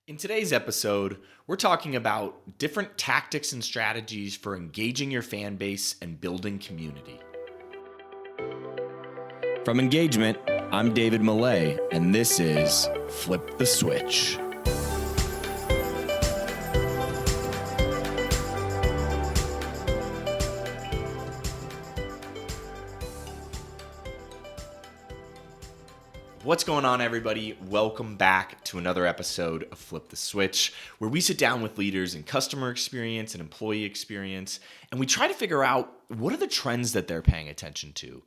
In today's episode, we're talking about different tactics and strategies for engaging your fan base and building community. From EngageMint, I'm David Millay, and this is Flip the Switch. What's going on, everybody? Welcome back to another episode of Flip the Switch, where we sit down with leaders in customer experience and employee experience, and we try to figure out what are the trends that they're paying attention to?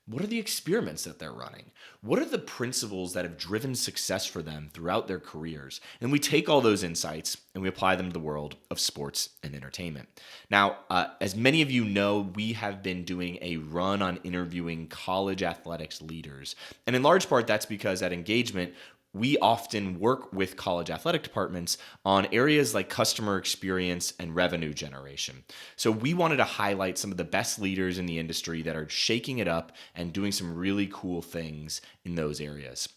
What are the experiments that they're running? What are the principles that have driven success for them throughout their careers? And we take all those insights and we apply them to the world of sports and entertainment. Now, as many of you know, we have been doing a run on interviewing college athletics leaders. And in large part, that's because at EngageMint, we often work with college athletic departments on areas like customer experience and revenue generation. So we wanted to highlight some of the best leaders in the industry that are shaking it up and doing some really cool things in those areas.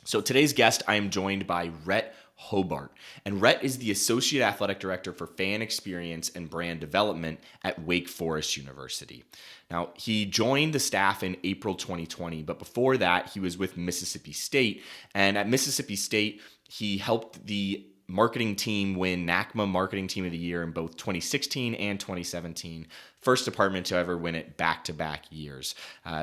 So today's guest, I am joined by Rhett Hobart. And Rhett is the Associate Athletic Director for Fan Experience and Brand Development at Wake Forest University. Now, he joined the staff in April 2020, but before that, he was with Mississippi State. And at Mississippi State, he helped the marketing team win NACMA Marketing Team of the Year in both 2016 and 2017. First department to ever win it back-to-back years.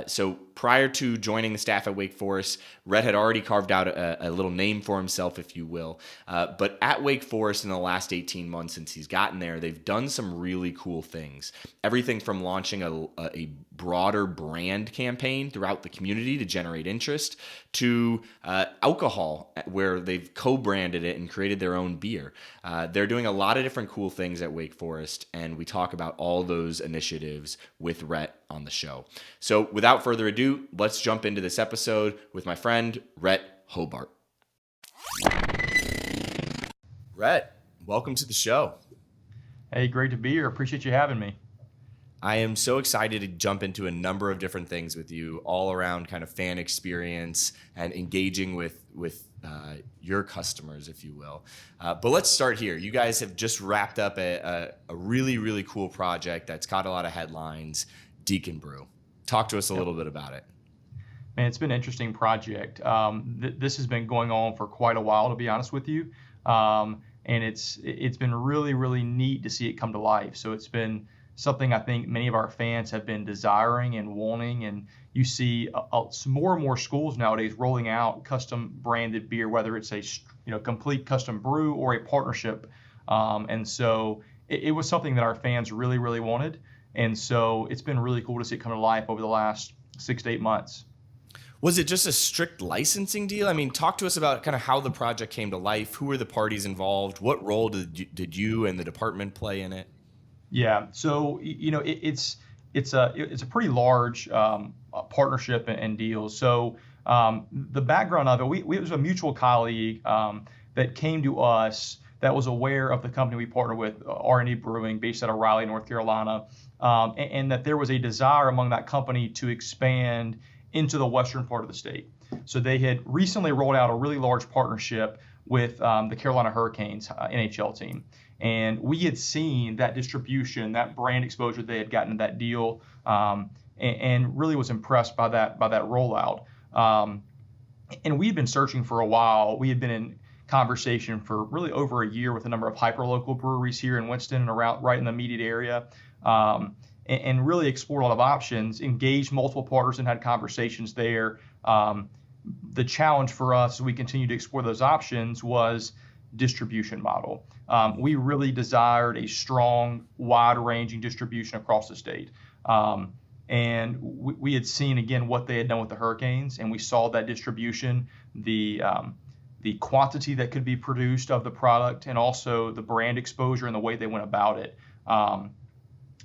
So prior to joining the staff at Wake Forest, Rhett had already carved out a little name for himself, if you will. But at Wake Forest in the last 18 months since he's gotten there, they've done some really cool things. Everything from launching a broader brand campaign throughout the community to generate interest to alcohol, where they've co-branded it and created their own beer. They're doing a lot of different cool things at Wake Forest, and we talk about all those initiatives with Rhett on the show. So without further ado, let's jump into this episode with my friend Rhett Hobart. Rhett, welcome to the show. Hey, great to be here. Appreciate you having me. I am so excited to jump into a number of different things with you, all around kind of fan experience and engaging with your customers, if you will. But let's start here. You guys have just wrapped up a really, really cool project that's got a lot of headlines, Deacon Brew. Talk to us a little bit about it. Man, it's been an interesting project. This has been going on for quite a while, to be honest with you. And it's been really, really neat to see it come to life. So it's been something I think many of our fans have been desiring and wanting, and you see more and more schools nowadays rolling out custom branded beer, whether it's a complete custom brew or a partnership. And so it was something that our fans really, really wanted, and so it's been really cool to see it come to life over the last 6 to 8 months. Was it just a strict licensing deal? I mean, talk to us about kind of how the project came to life. Who were the parties involved? What role did you and the department play in it? Yeah, so it's a pretty large partnership and deal. So the background of it, it was a mutual colleague that came to us that was aware of the company we partner with, R&D Brewing, based out of Raleigh, North Carolina, and that there was a desire among that company to expand into the western part of the state. So they had recently rolled out a really large partnership with the Carolina Hurricanes NHL team. And we had seen that distribution, that brand exposure they had gotten in that deal, and really was impressed by that rollout. And we had been searching for a while. We had been in conversation for really over a year with a number of hyperlocal breweries here in Winston and around right in the immediate area, and really explored a lot of options, engaged multiple partners and had conversations there. The challenge for us as we continued to explore those options was distribution model. We really desired a strong, wide-ranging distribution across the state. And we had seen, again, what they had done with the Hurricanes, and we saw that distribution, the quantity that could be produced of the product, and also the brand exposure and the way they went about it.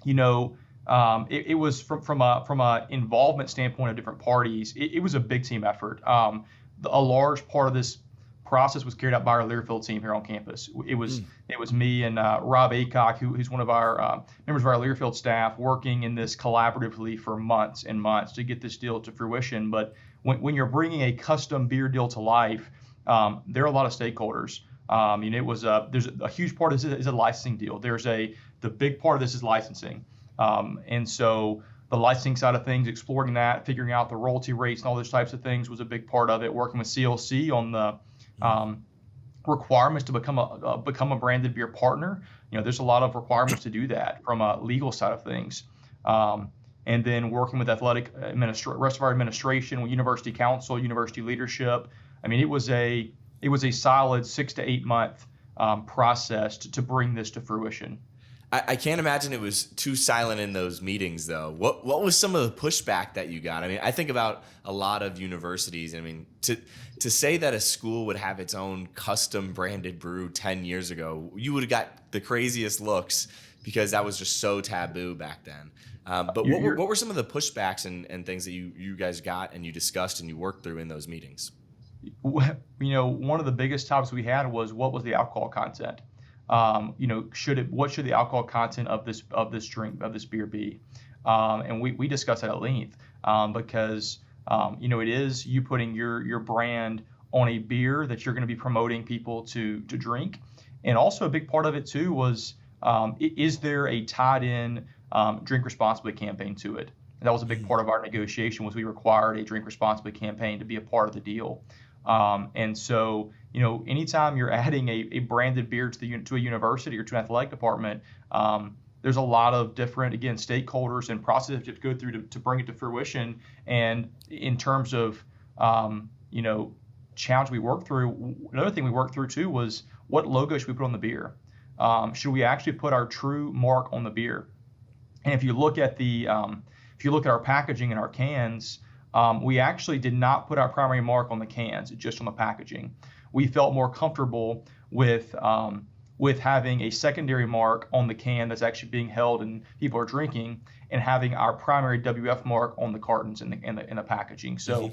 It was from a involvement standpoint of different parties, it was a big team effort. A large part of this process was carried out by our Learfield team here on campus. It was me and Rob Aycock, who's one of our members of our Learfield staff, working in this collaboratively for months and months to get this deal to fruition. But when you're bringing a custom beer deal to life, there are a lot of stakeholders. It was there's a huge part of this is a licensing deal. The big part of this is licensing, and so the licensing side of things, exploring that, figuring out the royalty rates and all those types of things was a big part of it. Working with CLC on the requirements to become a branded beer partner. There's a lot of requirements to do that from a legal side of things. And then working with rest of our administration, with university council, university leadership. It was a solid 6 to 8 month process to bring this to fruition. I can't imagine it was too silent in those meetings, though. What was some of the pushback that you got? I think about a lot of universities. To say that a school would have its own custom branded brew 10 years ago, you would have got the craziest looks because that was just so taboo back then. But what were some of the pushbacks and things that you guys got and you discussed and you worked through in those meetings? One of the biggest topics we had was, what was the alcohol content? What should the alcohol content of this drink, of this beer be? And we discussed that at length, because it is you putting your brand on a beer that you're going to be promoting people to drink. And also a big part of it too was, is there a tied in drink responsibly campaign to it? And that was a big part of our negotiation, was we required a drink responsibly campaign to be a part of the deal. And so, anytime you're adding a branded beer to a university or to an athletic department, there's a lot of different, again, stakeholders and processes to go through to bring it to fruition. And in terms of, challenge we worked through, another thing we worked through too was, what logo should we put on the beer? Should we actually put our true mark on the beer? And if you look at our packaging and our cans, we actually did not put our primary mark on the cans, just on the packaging. We felt more comfortable with having a secondary mark on the can that's actually being held and people are drinking, and having our primary WF mark on the cartons and the packaging. So,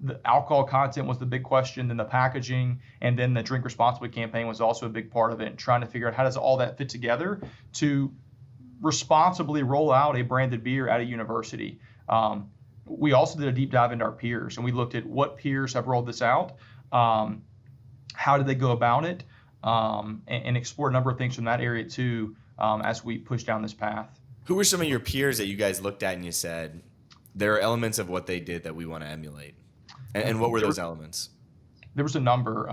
the alcohol content was the big question, then the packaging, and then the drink responsibly campaign was also a big part of it, and trying to figure out how does all that fit together to responsibly roll out a branded beer at a university. We also did a deep dive into our peers, and we looked at what peers have rolled this out, how did they go about it, and explored a number of things from that area too, as we push down this path. Who were some of your peers that you guys looked at and you said, there are elements of what they did that we want to emulate? And what were those elements? There was a number.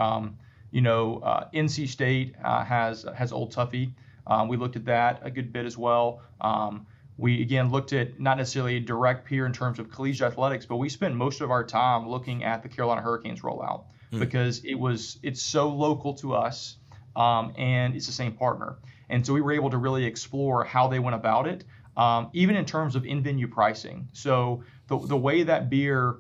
NC State has Old Tuffy. We looked at that a good bit as well. We, again, looked at not necessarily a direct peer in terms of collegiate athletics, but we spent most of our time looking at the Carolina Hurricanes rollout, because it's so local to us, and it's the same partner. And so we were able to really explore how they went about it, even in terms of in-venue pricing. So the way that beer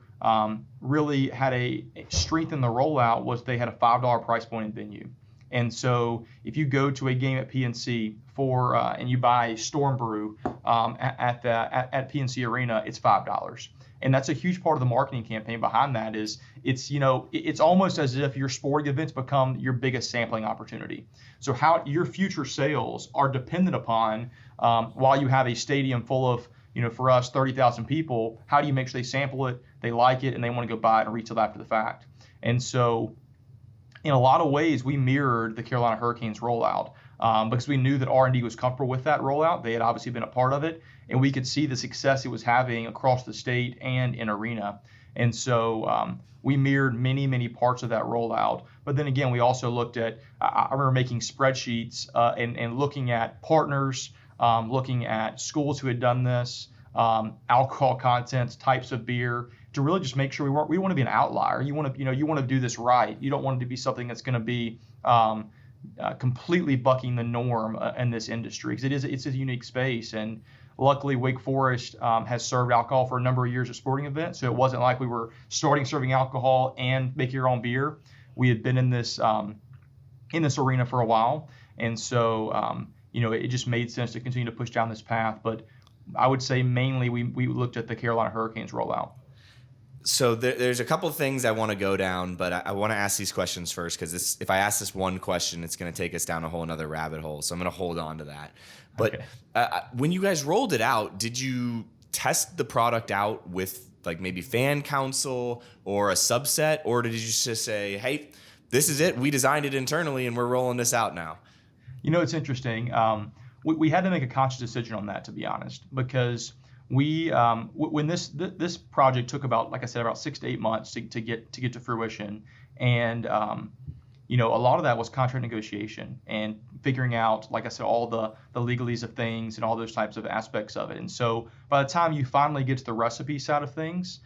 really had a strength in the rollout was they had a $5 price point in venue. And so if you go to a game at PNC and you buy a Storm Brew at PNC Arena, it's $5. And that's a huge part of the marketing campaign behind that. It's almost as if your sporting events become your biggest sampling opportunity. So how your future sales are dependent upon, while you have a stadium full of, for us, 30,000 people, how do you make sure they sample it, they like it, and they want to go buy it and retail after the fact? And so in a lot of ways, we mirrored the Carolina Hurricanes rollout, because we knew that R&D was comfortable with that rollout. They had obviously been a part of it, and we could see the success it was having across the state and in arena. And so we mirrored many, many parts of that rollout. But then again, we also looked at, I remember making spreadsheets and looking at partners, looking at schools who had done this, alcohol contents, types of beer, to really just make sure we want to be an outlier. You want to do this right. You don't want it to be something that's going to be completely bucking the norm in this industry, because it's a unique space. And luckily, Wake Forest has served alcohol for a number of years at sporting events, so it wasn't like we were starting serving alcohol and making our own beer. We had been in this arena for a while, and so it just made sense to continue to push down this path. But I would say mainly we looked at the Carolina Hurricanes rollout. So there's a couple of things I want to go down, but I want to ask these questions first, because if I ask this one question, it's going to take us down a whole another rabbit hole. So I'm going to hold on to that. But okay. When you guys rolled it out, did you test the product out with like maybe fan council or a subset, or did you just say, hey, this is it. We designed it internally and we're rolling this out now. It's interesting. We had to make a conscious decision on that, to be honest, because when this project took about, like I said, about 6 to 8 months to get to fruition, and a lot of that was contract negotiation and figuring out, like I said, all the legalese of things and all those types of aspects of it. And so by the time you finally get to the recipe side of things,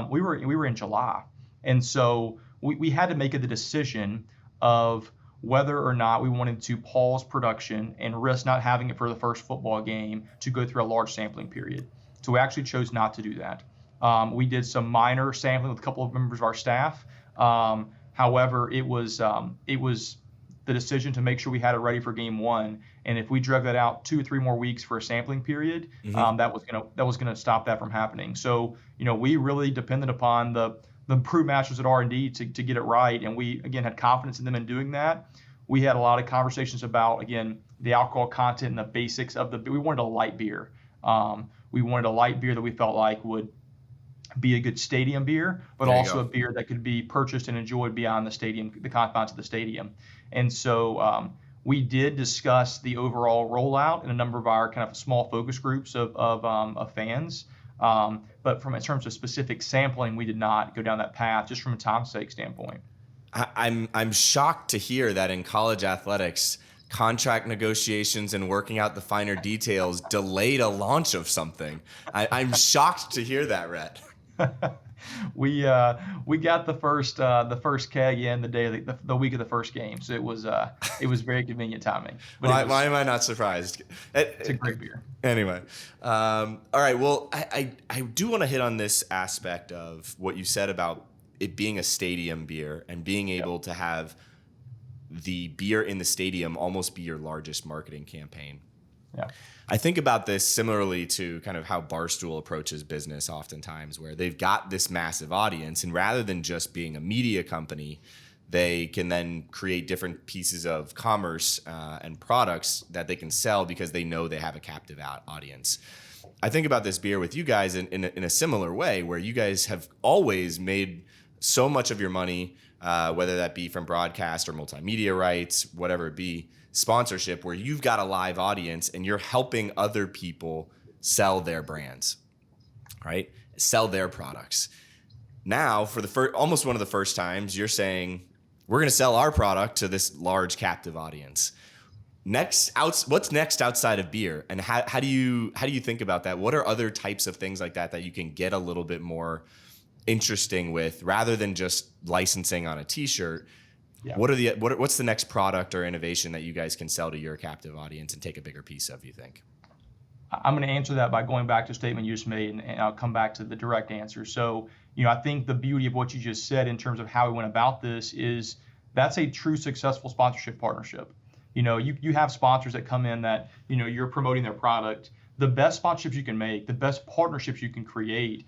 we were in July, and so we had to make the decision of whether or not we wanted to pause production and risk not having it for the first football game to go through a large sampling period. So we actually chose not to do that. We did some minor sampling with a couple of members of our staff. However, it was the decision to make sure we had it ready for game one. And if we drug that out 2 or 3 more weeks for a sampling period, that was gonna stop that from happening. So we really depended upon the Brew masters at R&D to get it right, and we again had confidence in them in doing that. We had a lot of conversations about, again, the alcohol content and the basics of we wanted a light beer. We wanted a light beer that we felt like would be a good stadium beer, but also a beer that could be purchased and enjoyed beyond the confines of the stadium. And so we did discuss the overall rollout in a number of our kind of small focus groups of fans. But in terms of specific sampling, we did not go down that path, just from a time sake standpoint. I'm shocked to hear that in college athletics, contract negotiations and working out the finer details delayed a launch of something. I'm shocked to hear that, Rhett. We got the first keg in the week of the first game, so it was very convenient timing. But why am I not surprised? It's a great beer. Anyway, all right. Well, I do want to hit on this aspect of what you said about it being a stadium beer and being able to have the beer in the stadium almost be your largest marketing campaign. Yeah. I think about this similarly to kind of how Barstool approaches business oftentimes, where they've got this massive audience, and rather than just being a media company, they can then create different pieces of commerce and products that they can sell because they know they have a captive audience. I think about this beer with you guys in a similar way, where you guys have always made so much of your money, whether that be from broadcast or multimedia rights, whatever it be, sponsorship, where you've got a live audience and you're helping other people sell their brands, right? Sell their products. Now, for almost one of the first times, you're saying, we're going to sell our product to this large captive audience. What's next outside of beer? And how do you think about that? What are other types of things like that you can get a little bit more interesting with, rather than just licensing on a t-shirt? Yeah. What's the next product or innovation that you guys can sell to your captive audience and take a bigger piece of, you think? I'm going to answer that by going back to a statement you just made, and I'll come back to the direct answer. So, I think the beauty of what you just said in terms of how we went about this is that's a true successful sponsorship partnership. You have sponsors that come in that, you're promoting their product. The best sponsorships you can make, the best partnerships you can create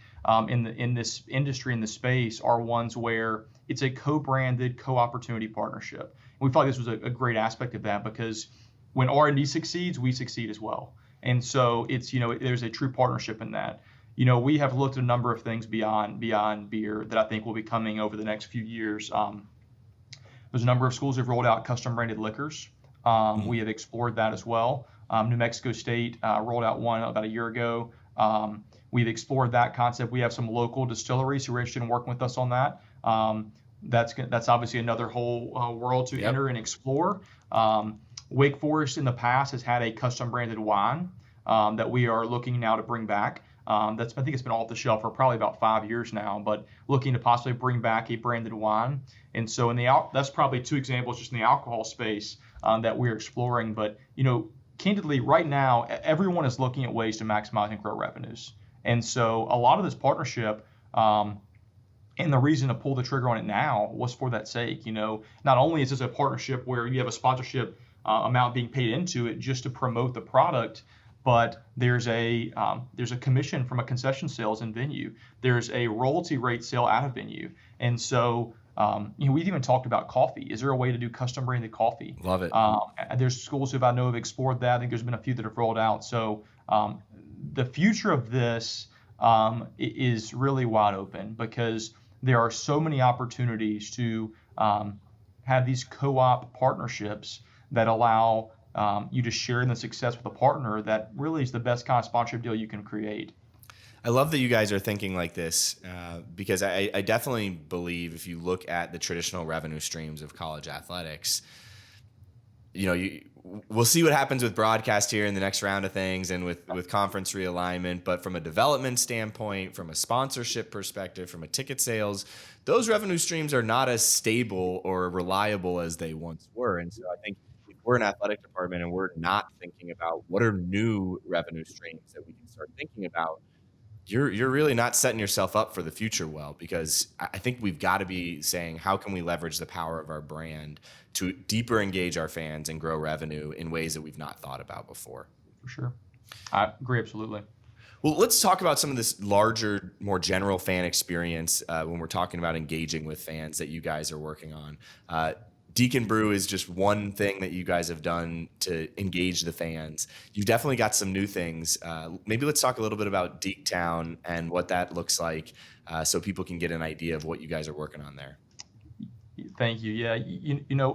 in this industry, in this space, are ones where it's a co-branded, co-opportunity partnership. And we felt like this was a great aspect of that, because when R&D succeeds, we succeed as well. And so it's, there's a true partnership in that. We have looked at a number of things beyond beer that I think will be coming over the next few years. There's a number of schools that have rolled out custom branded liquors. We have explored that as well. New Mexico State rolled out one about a year ago. We've explored that concept. We have some local distilleries who are interested in working with us on that. That's obviously another whole world to enter and explore. Wake Forest in the past has had a custom branded wine that we are looking now to bring back. I think it's been off the shelf for probably about 5 years now, but looking to possibly bring back a branded wine. And so that's probably 2 examples just in the alcohol space that we're exploring. But candidly, right now, everyone is looking at ways to maximize and grow revenues. And so a lot of this partnership, and the reason to pull the trigger on it now was for that sake. Not only is this a partnership where you have a sponsorship amount being paid into it just to promote the product, but there's a commission from a concession sales in venue. There's a royalty rate sale out of venue. And so we've even talked about coffee. Is there a way to do custom branded coffee? Love it. There's schools who I know have explored that. I think there's been a few that have rolled out. So the future of this is really wide open, because there are so many opportunities to have these co-op partnerships that allow you to share in the success with a partner that really is the best kind of sponsorship deal you can create. I love that you guys are thinking like this because I definitely believe if you look at the traditional revenue streams of college athletics, we'll see what happens with broadcast here in the next round of things and with conference realignment. But from a development standpoint, from a sponsorship perspective, from a ticket sales, those revenue streams are not as stable or reliable as they once were. And so I think if we're an athletic department and we're not thinking about what are new revenue streams that we can start thinking about, you're really not setting yourself up for the future well, because I think we've got to be saying, how can we leverage the power of our brand to deeper engage our fans and grow revenue in ways that we've not thought about before? For sure. I agree, absolutely. Well, let's talk about some of this larger, more general fan experience when we're talking about engaging with fans that you guys are working on. Deacon Brew is just one thing that you guys have done to engage the fans. You've definitely got some new things. Maybe let's talk a little bit about Deactown and what that looks like so people can get an idea of what you guys are working on there. Thank you. Yeah,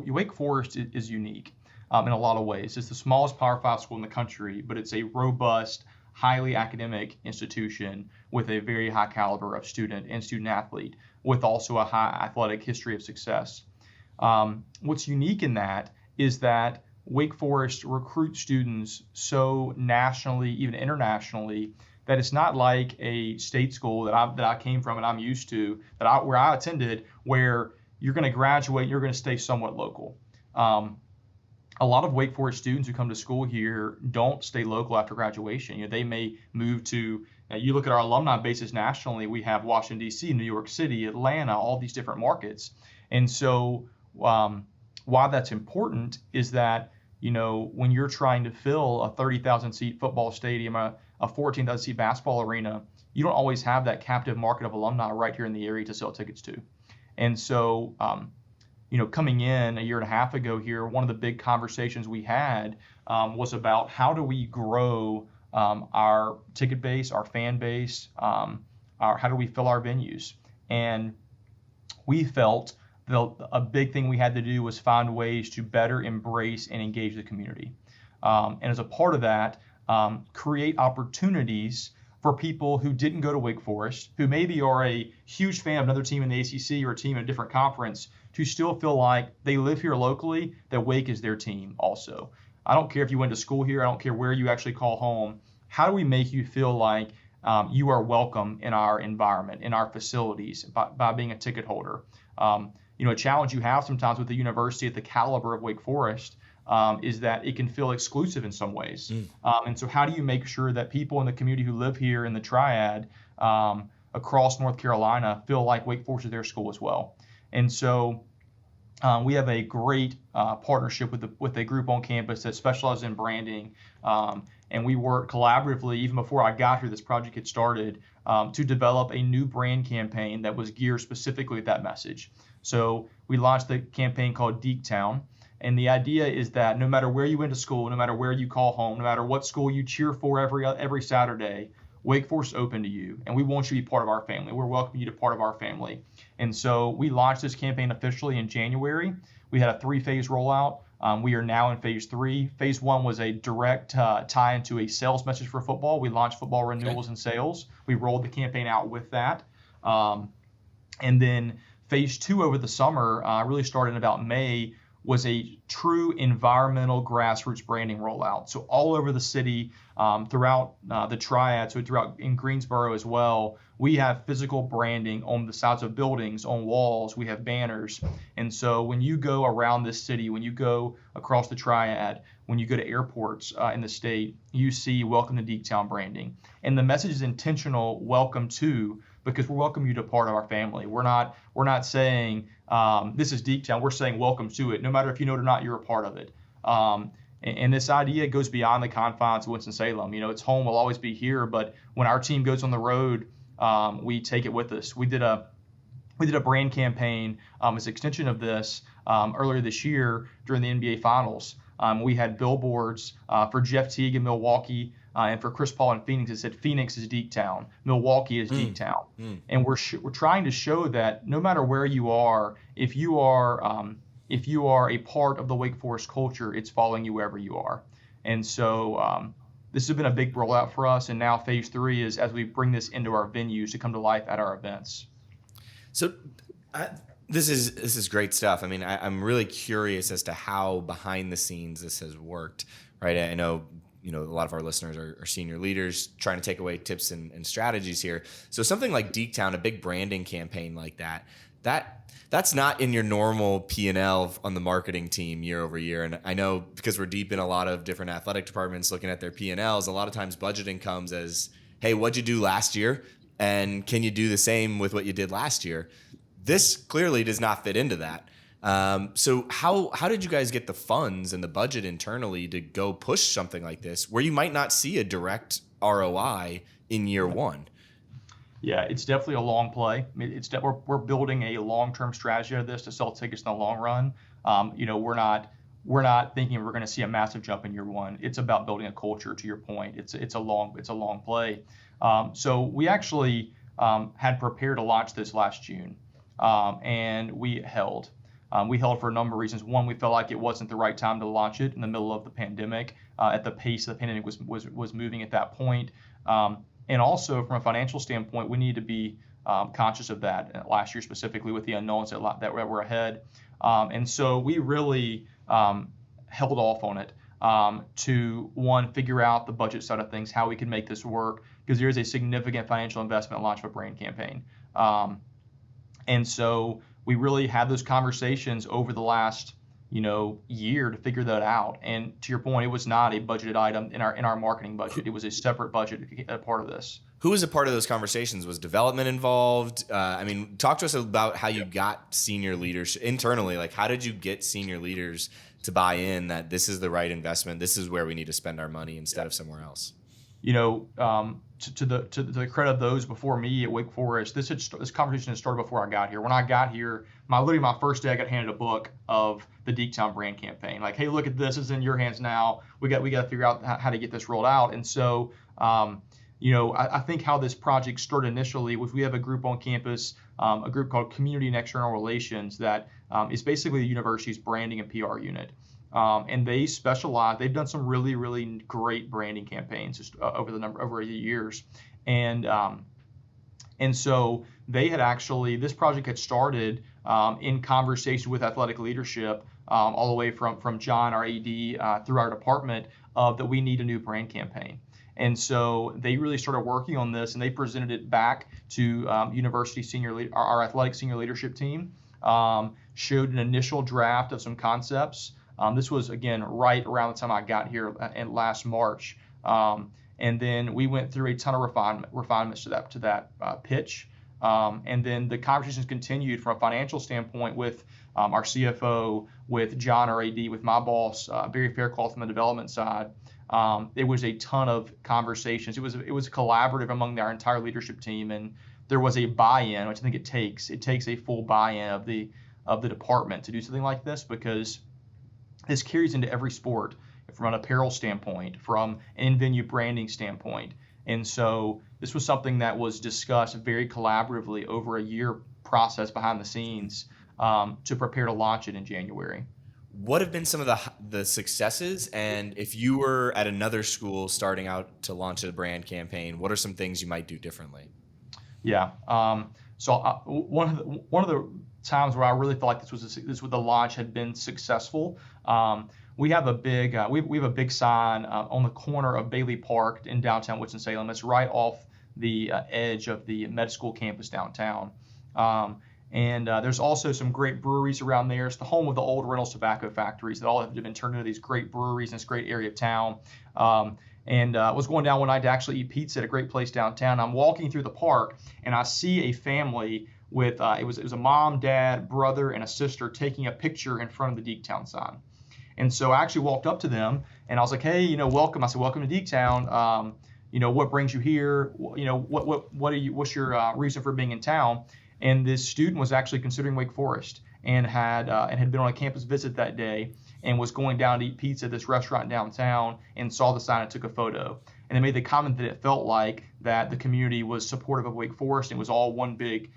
Wake Forest is unique in a lot of ways. It's the smallest Power 5 school in the country, but it's a robust, highly academic institution with a very high caliber of student and student athlete, with also a high athletic history of success. What's unique in that is that Wake Forest recruits students so nationally, even internationally, that it's not like a state school that I came from and I'm used to, where I attended, where you're going to graduate and you're going to stay somewhat local. A lot of Wake Forest students who come to school here don't stay local after graduation. They may move to, you look at our alumni bases nationally, we have Washington, D.C., New York City, Atlanta, all these different markets. And so why that's important is that, when you're trying to fill a 30,000 seat football stadium, a 14,000 seat basketball arena, you don't always have that captive market of alumni right here in the area to sell tickets to. And so, coming in a year and a half ago here, one of the big conversations we had was about how do we grow our ticket base, our fan base, how do we fill our venues? And we felt a big thing we had to do was find ways to better embrace and engage the community. And as a part of that, create opportunities for people who didn't go to Wake Forest, who maybe are a huge fan of another team in the ACC or a team in a different conference, to still feel like they live here locally, that Wake is their team also. I don't care if you went to school here, I don't care where you actually call home. How do we make you feel like you are welcome in our environment, in our facilities, by being a ticket holder? A challenge you have sometimes with the university at the caliber of Wake Forest is that it can feel exclusive in some ways. And so how do you make sure that people in the community who live here in the Triad across North Carolina feel like Wake Forest is their school as well? And so we have a great partnership with a group on campus that specializes in branding. And we work collaboratively, even before I got here, this project had started, to develop a new brand campaign that was geared specifically at that message. So we launched the campaign called Deactown. And the idea is that no matter where you went to school, no matter where you call home, no matter what school you cheer for every Saturday, Wake Forest is open to you. And we want you to be part of our family. We're welcoming you to part of our family. And so we launched this campaign officially in January. We had a 3-phase rollout. We are now in phase 3. Phase 1 was a direct tie into a sales message for football. We launched football renewals and sales. We rolled the campaign out with that. And then phase 2 over the summer, really started in about May, was a true environmental grassroots branding rollout. So all over the city, throughout the Triad, so throughout in Greensboro as well, we have physical branding on the sides of buildings, on walls, we have banners. And so when you go around this city, when you go across the Triad, when you go to airports in the state, you see welcome to Deactown branding. And the message is intentional, welcome to, because we welcome you to part of our family. We're not saying this is Deactown. We're saying welcome to it. No matter if you know it or not, you're a part of it. And this idea goes beyond the confines of Winston-Salem. It's home, will always be here. But when our team goes on the road, we take it with us. We did a brand campaign as an extension of this earlier this year during the NBA Finals. We had billboards for Jeff Teague in Milwaukee. And for Chris Paul in Phoenix, it said Phoenix is Deactown, Milwaukee is Deactown. And we're trying to show that no matter where you are, if you are if you are a part of the Wake Forest culture, it's following you wherever you are. And so this has been a big rollout for us. And now phase 3 is as we bring this into our venues to come to life at our events. So this is great stuff. I mean, I'm really curious as to how behind the scenes this has worked, right? I know, a lot of our listeners are senior leaders trying to take away tips and strategies here. So something like Deactown, a big branding campaign like that's not in your normal P&L on the marketing team year over year. And I know because we're deep in a lot of different athletic departments looking at their P&Ls, a lot of times budgeting comes as, hey, what'd you do last year? And can you do the same with what you did last year? This clearly does not fit into that. So how did you guys get the funds and the budget internally to go push something like this where you might not see a direct ROI in year one? Yeah, it's definitely a long play. I mean, we're building a long-term strategy of this to sell tickets in the long run. We're not thinking we're going to see a massive jump in year one. It's about building a culture. To your point, it's a long play. So we actually had prepared to launch this last June, and we held. We held for a number of reasons. One, we felt like it wasn't the right time to launch it in the middle of the pandemic, at the pace the pandemic was moving at that point. And also from a financial standpoint, we need to be conscious of that last year specifically with the unknowns that were ahead. And so we really held off on it to, one, figure out the budget side of things, how we can make this work, because there is a significant financial investment in launch of a brand campaign. And so we really had those conversations over the last year to figure that out. And to your point, it was not a budgeted item in our marketing budget. It was a separate budget part of this. Who was a part of those conversations? Was development involved? Talk to us about how you got senior leaders internally. Like, how did you get senior leaders to buy in that this is the right investment? This is where we need to spend our money instead of somewhere else. To the credit of those before me at Wake Forest, this conversation had started before I got here. When I got here, literally my first day, I got handed a book of the Deactown brand campaign. Like, hey, look at this. It's in your hands now. We got to figure out how to get this rolled out. And so, I think how this project started initially was we have a group on campus, a group called Community and External Relations that is basically the university's branding and PR unit. And they specialize. They've done some really, really great branding campaigns over the years, and so they had actually, this project had started in conversation with athletic leadership, all the way from John, our AD, through our department, that we need a new brand campaign. And so they really started working on this, and they presented it back to university our athletic senior leadership team. Showed an initial draft of some concepts. This was, again, right around the time I got here in last March. And then we went through a ton of refinements to that pitch. And then the conversations continued from a financial standpoint with our CFO, with John, our AD, with my boss, Barry Faircloth on the development side. There was a ton of conversations. It was collaborative among our entire leadership team, and there was a buy-in, which I think it takes a full buy-in of the department to do something like this, because this carries into every sport from an apparel standpoint, from an in-venue branding standpoint. And so this was something that was discussed very collaboratively over a year process behind the scenes to prepare to launch it in January. What have been some of the successes? And if you were at another school starting out to launch a brand campaign, what are some things you might do differently? Yeah. So one of the times where I really felt like the launch had been successful. We have a big sign on the corner of Bailey Park in downtown Winston-Salem. It's right off the edge of the med school campus downtown. And there's also some great breweries around there. It's the home of the old Reynolds tobacco factories that all have been turned into these great breweries in this great area of town. And I was going down one night to actually eat pizza at a great place downtown. I'm walking through the park, and I see a family with it was a mom, dad, brother, and a sister taking a picture in front of the Deactown sign. And so I actually walked up to them, and I was like, "Hey, welcome." I said, "Welcome to Deactown. What brings you here? What's your reason for being in town?" And this student was actually considering Wake Forest and had been on a campus visit that day and was going down to eat pizza at this restaurant downtown and saw the sign and took a photo. and they made the comment that it felt like that the community was supportive of Wake Forest and it was all one big,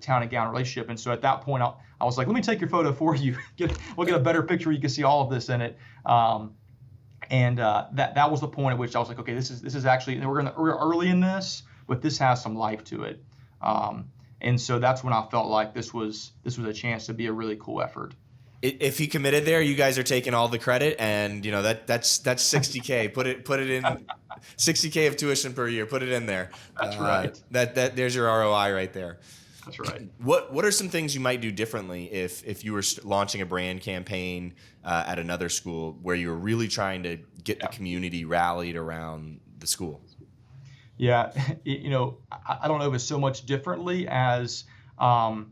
town and gown relationship. And so at that point, I was like, let me take your photo for you. We'll get a better picture. You can see all of this in it. That was the point at which I was like, okay, this is actually, we're early in this, but this has some life to it. And so that's when I felt like this was a chance to be a really cool effort. If he committed there, you guys are taking all the credit, and that's $60K. Put it in $60K of tuition per year. Put it in there. That's right. That there's your ROI right there. That's right. What are some things you might do differently if you were launching a brand campaign at another school where you were really trying to get the community rallied around the school? Yeah, I don't know if it's so much differently as the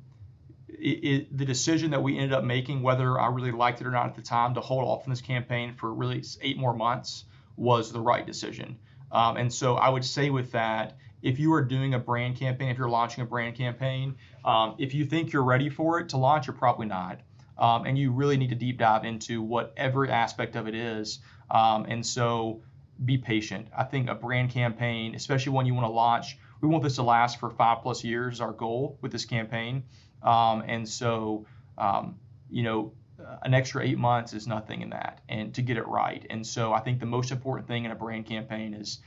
decision that we ended up making, whether I really liked it or not at the time, to hold off on this campaign for really 8 more months was the right decision. And so I would say with that, if you are doing a brand campaign, if you're launching a brand campaign, if you think you're ready for it to launch, you're probably not. And you really need to deep dive into what every aspect of it is. And so be patient. I think a brand campaign, especially when you want to launch, we want this to last for 5+ years is our goal with this campaign. And so, an extra 8 months is nothing in that, and to get it right. And so I think the most important thing in a brand campaign is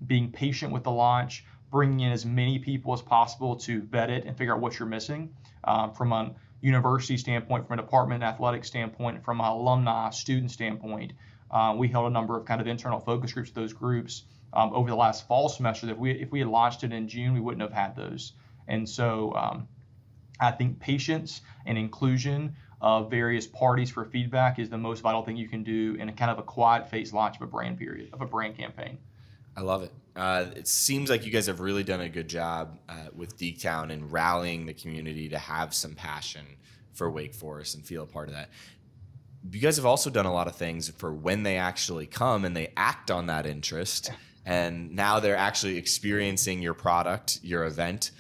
being patient with the launch, bringing in as many people as possible to vet it and figure out what you're missing from a university standpoint, from a department athletics standpoint, from an alumni student standpoint. We held a number of kind of internal focus groups with those groups over the last fall semester that if we had launched it in June, we wouldn't have had those. And so I think patience and inclusion of various parties for feedback is the most vital thing you can do in a kind of a quiet phase launch of a brand campaign. I love it. It seems like you guys have really done a good job with Deactown and rallying the community to have some passion for Wake Forest and feel a part of that. You guys have also done a lot of things for when they actually come and they act on that interest, and now they're actually experiencing your product, your event.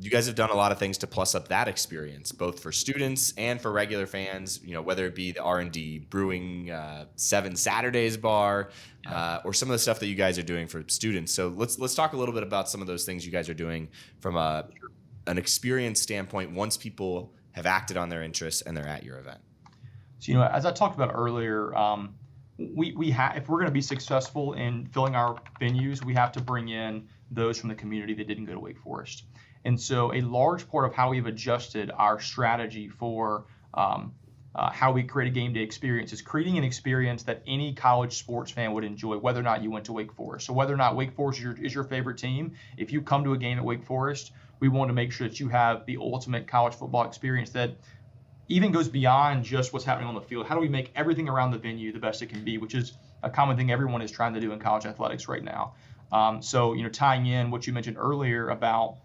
You guys have done a lot of things to plus up that experience, both for students and for regular fans, whether it be the R&D Brewing 7 Saturdays bar or some of the stuff that you guys are doing for students. So let's talk a little bit about some of those things you guys are doing from an experience standpoint once people have acted on their interests and they're at your event. So, as I talked about earlier, if we're going to be successful in filling our venues, we have to bring in those from the community that didn't go to Wake Forest. And so a large part of how we've adjusted our strategy for how we create a game day experience is creating an experience that any college sports fan would enjoy, whether or not you went to Wake Forest. So whether or not Wake Forest is your favorite team, if you come to a game at Wake Forest, we want to make sure that you have the ultimate college football experience that even goes beyond just what's happening on the field. How do we make everything around the venue the best it can be, which is a common thing everyone is trying to do in college athletics right now. So tying in what you mentioned earlier about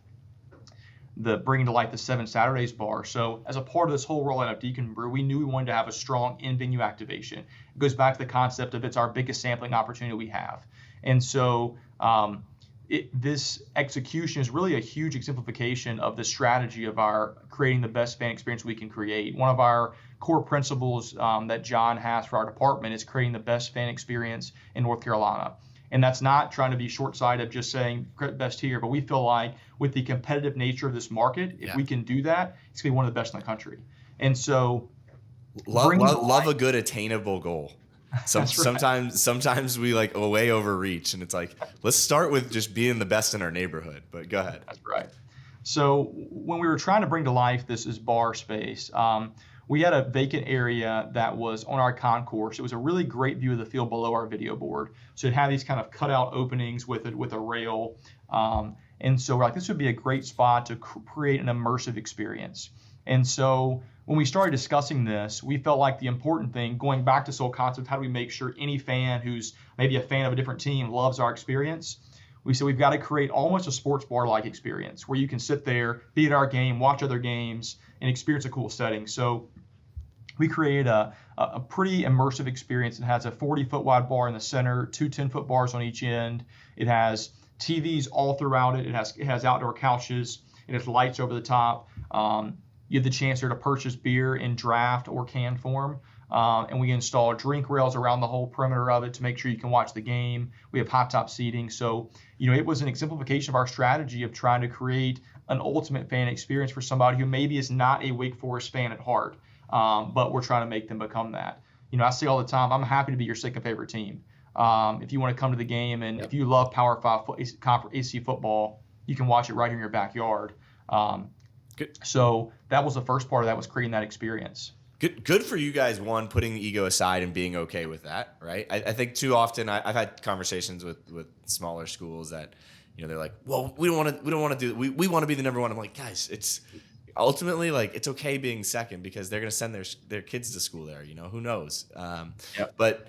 the bringing to light the 7 Saturdays bar. So as a part of this whole rollout of Deacon Brew, we knew we wanted to have a strong in-venue activation. It goes back to the concept of it's our biggest sampling opportunity we have. And so this execution is really a huge exemplification of the strategy of our creating the best fan experience we can create. One of our core principles that John has for our department is creating the best fan experience in North Carolina. And that's not trying to be short-sighted, just saying best here, but we feel like with the competitive nature of this market, if we can do that, it's going to be one of the best in the country. And so love a good attainable goal. Right. Sometimes we way overreach, and it's like, let's start with just being the best in our neighborhood. But go ahead. That's right. So when we were trying to bring to life this bar space, we had a vacant area that was on our concourse. It was a really great view of the field below our video board. So it had these kind of cutout openings with a rail. And so we're like, this would be a great spot to create an immersive experience. And so when we started discussing this, we felt like the important thing, going back to this whole concept, how do we make sure any fan who's maybe a fan of a different team loves our experience? We said we've got to create almost a sports bar-like experience where you can sit there, be at our game, watch other games, and experience a cool setting. So we created a pretty immersive experience. It has a 40-foot wide bar in the center, 2 10-foot bars on each end. It has TVs all throughout it. It has outdoor couches. It has lights over the top. You have the chance there to purchase beer in draft or can form. and we install drink rails around the whole perimeter of it to make sure you can watch the game. We have hot top seating. So, it was an exemplification of our strategy of trying to create an ultimate fan experience for somebody who maybe is not a Wake Forest fan at heart, but we're trying to make them become that. I say all the time, I'm happy to be your second favorite team. If you want to come to the game, and if you love Power 5 AC football, you can watch it right here in your backyard. So that was the first part of that, was creating that experience. Good for you guys, one, putting the ego aside and being okay with that, right? I think too often I've had conversations with smaller schools that, they're like, well, we don't want to do, we want to be the number one. I'm like, guys, it's ultimately, like, it's okay being second, because they're going to send their kids to school there, who knows? But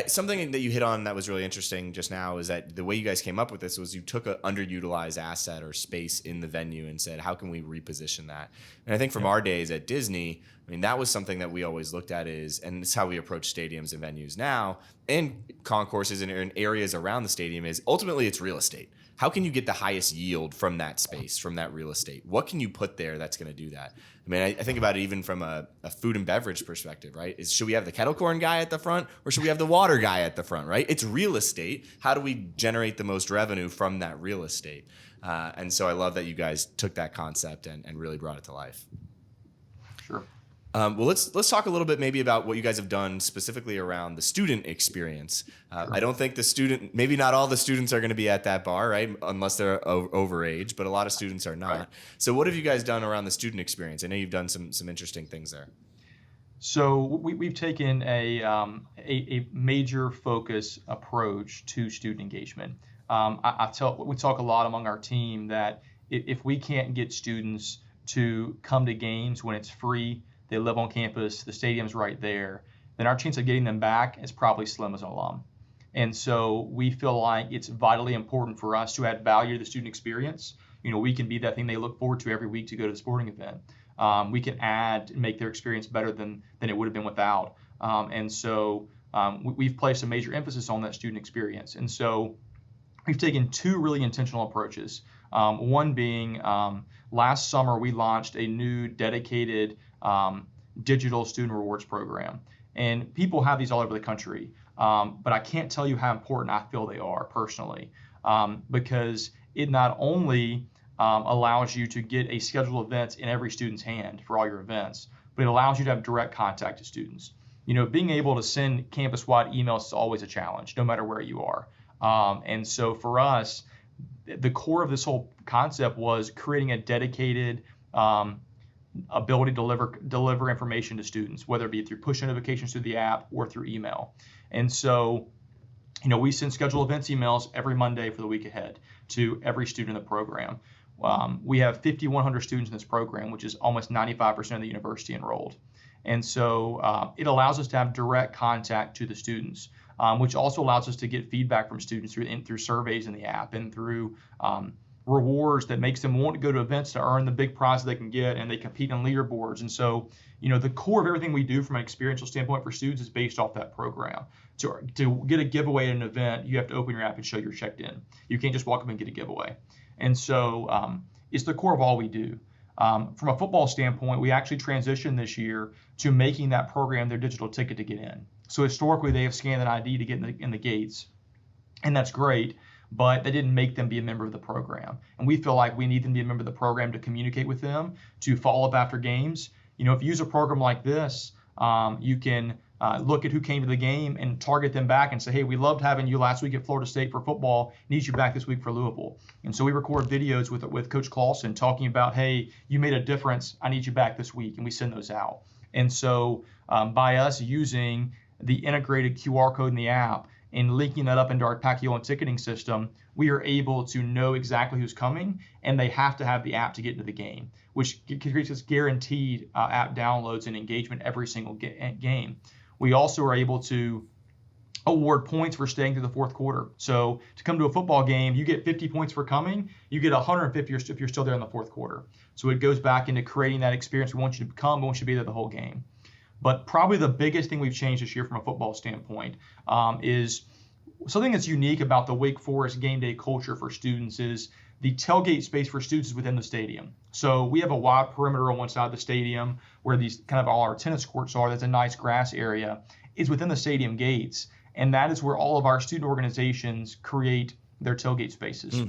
something that you hit on that was really interesting just now is that the way you guys came up with this was you took an underutilized asset or space in the venue and said, how can we reposition that? And I think from our days at Disney, that was something that we always looked at and it's how we approach stadiums and venues now, and concourses and areas around the stadium, is ultimately it's real estate. How can you get the highest yield from that space, from that real estate? What can you put there that's going to do that? I think about it even from a food and beverage perspective, right? Should we have the kettle corn guy at the front, or should we have the water guy at the front, right? It's real estate. How do we generate the most revenue from that real estate? And so I love that you guys took that concept and really brought it to life. Sure. Well, let's talk a little bit maybe about what you guys have done specifically around the student experience. I don't think maybe not all the students are going to be at that bar, right? Unless they're overage, but a lot of students are not. Right. So what have you guys done around the student experience? I know you've done some interesting things there. So we've taken a major focus approach to student engagement. We talk a lot among our team that if we can't get students to come to games when it's free, they live on campus, the stadium's right there, then our chance of getting them back is probably slim as an alum. And so we feel like it's vitally important for us to add value to the student experience. We can be that thing they look forward to every week to go to the sporting event. We can add and make their experience better than it would have been without. And so we've placed a major emphasis on that student experience. And so we've taken two really intentional approaches. One being last summer, we launched a new dedicated digital student rewards program. And people have these all over the country, but I can't tell you how important I feel they are personally, because it not only allows you to get a scheduled events in every student's hand for all your events, but it allows you to have direct contact to students. Being able to send campus-wide emails is always a challenge, no matter where you are. And so for us, the core of this whole concept was creating a dedicated ability to deliver information to students, whether it be through push notifications through the app or through email. And so, we send scheduled events emails every Monday for the week ahead to every student in the program. We have 5,100 students in this program, which is almost 95% of the university enrolled. And so it allows us to have direct contact to the students, which also allows us to get feedback from students through surveys in the app and through rewards that makes them want to go to events to earn the big prize they can get, and they compete on leaderboards. And so, the core of everything we do from an experiential standpoint for students is based off that program. To get a giveaway at an event, you have to open your app and show you're checked in. You can't just walk up and get a giveaway. And so it's the core of all we do. From a football standpoint, we actually transitioned this year to making that program their digital ticket to get in. So historically, they have scanned an ID to get in the gates, and that's great, but that didn't make them be a member of the program. And we feel like we need them to be a member of the program to communicate with them, to follow up after games. If you use a program like this, you can look at who came to the game and target them back and say, hey, we loved having you last week at Florida State for football, need you back this week for Louisville. And so we record videos with Coach Clausen talking about, hey, you made a difference, I need you back this week, and we send those out. And so by us using the integrated QR code in the app and linking that up into our Pacquiao and ticketing system, we are able to know exactly who's coming, and they have to have the app to get into the game, which creates this guaranteed app downloads and engagement every single game. We also are able to award points for staying through the fourth quarter. So to come to a football game, you get 50 points for coming. You get 150 if you're still there in the fourth quarter. So it goes back into creating that experience. We want you to come, we want you to be there the whole game. But probably the biggest thing we've changed this year from a football standpoint is something that's unique about the Wake Forest game day culture for students is the tailgate space for students is within the stadium. So we have a wide perimeter on one side of the stadium where these kind of all our tennis courts are. There's a nice grass area. It's within the stadium gates. And that is where all of our student organizations create their tailgate spaces.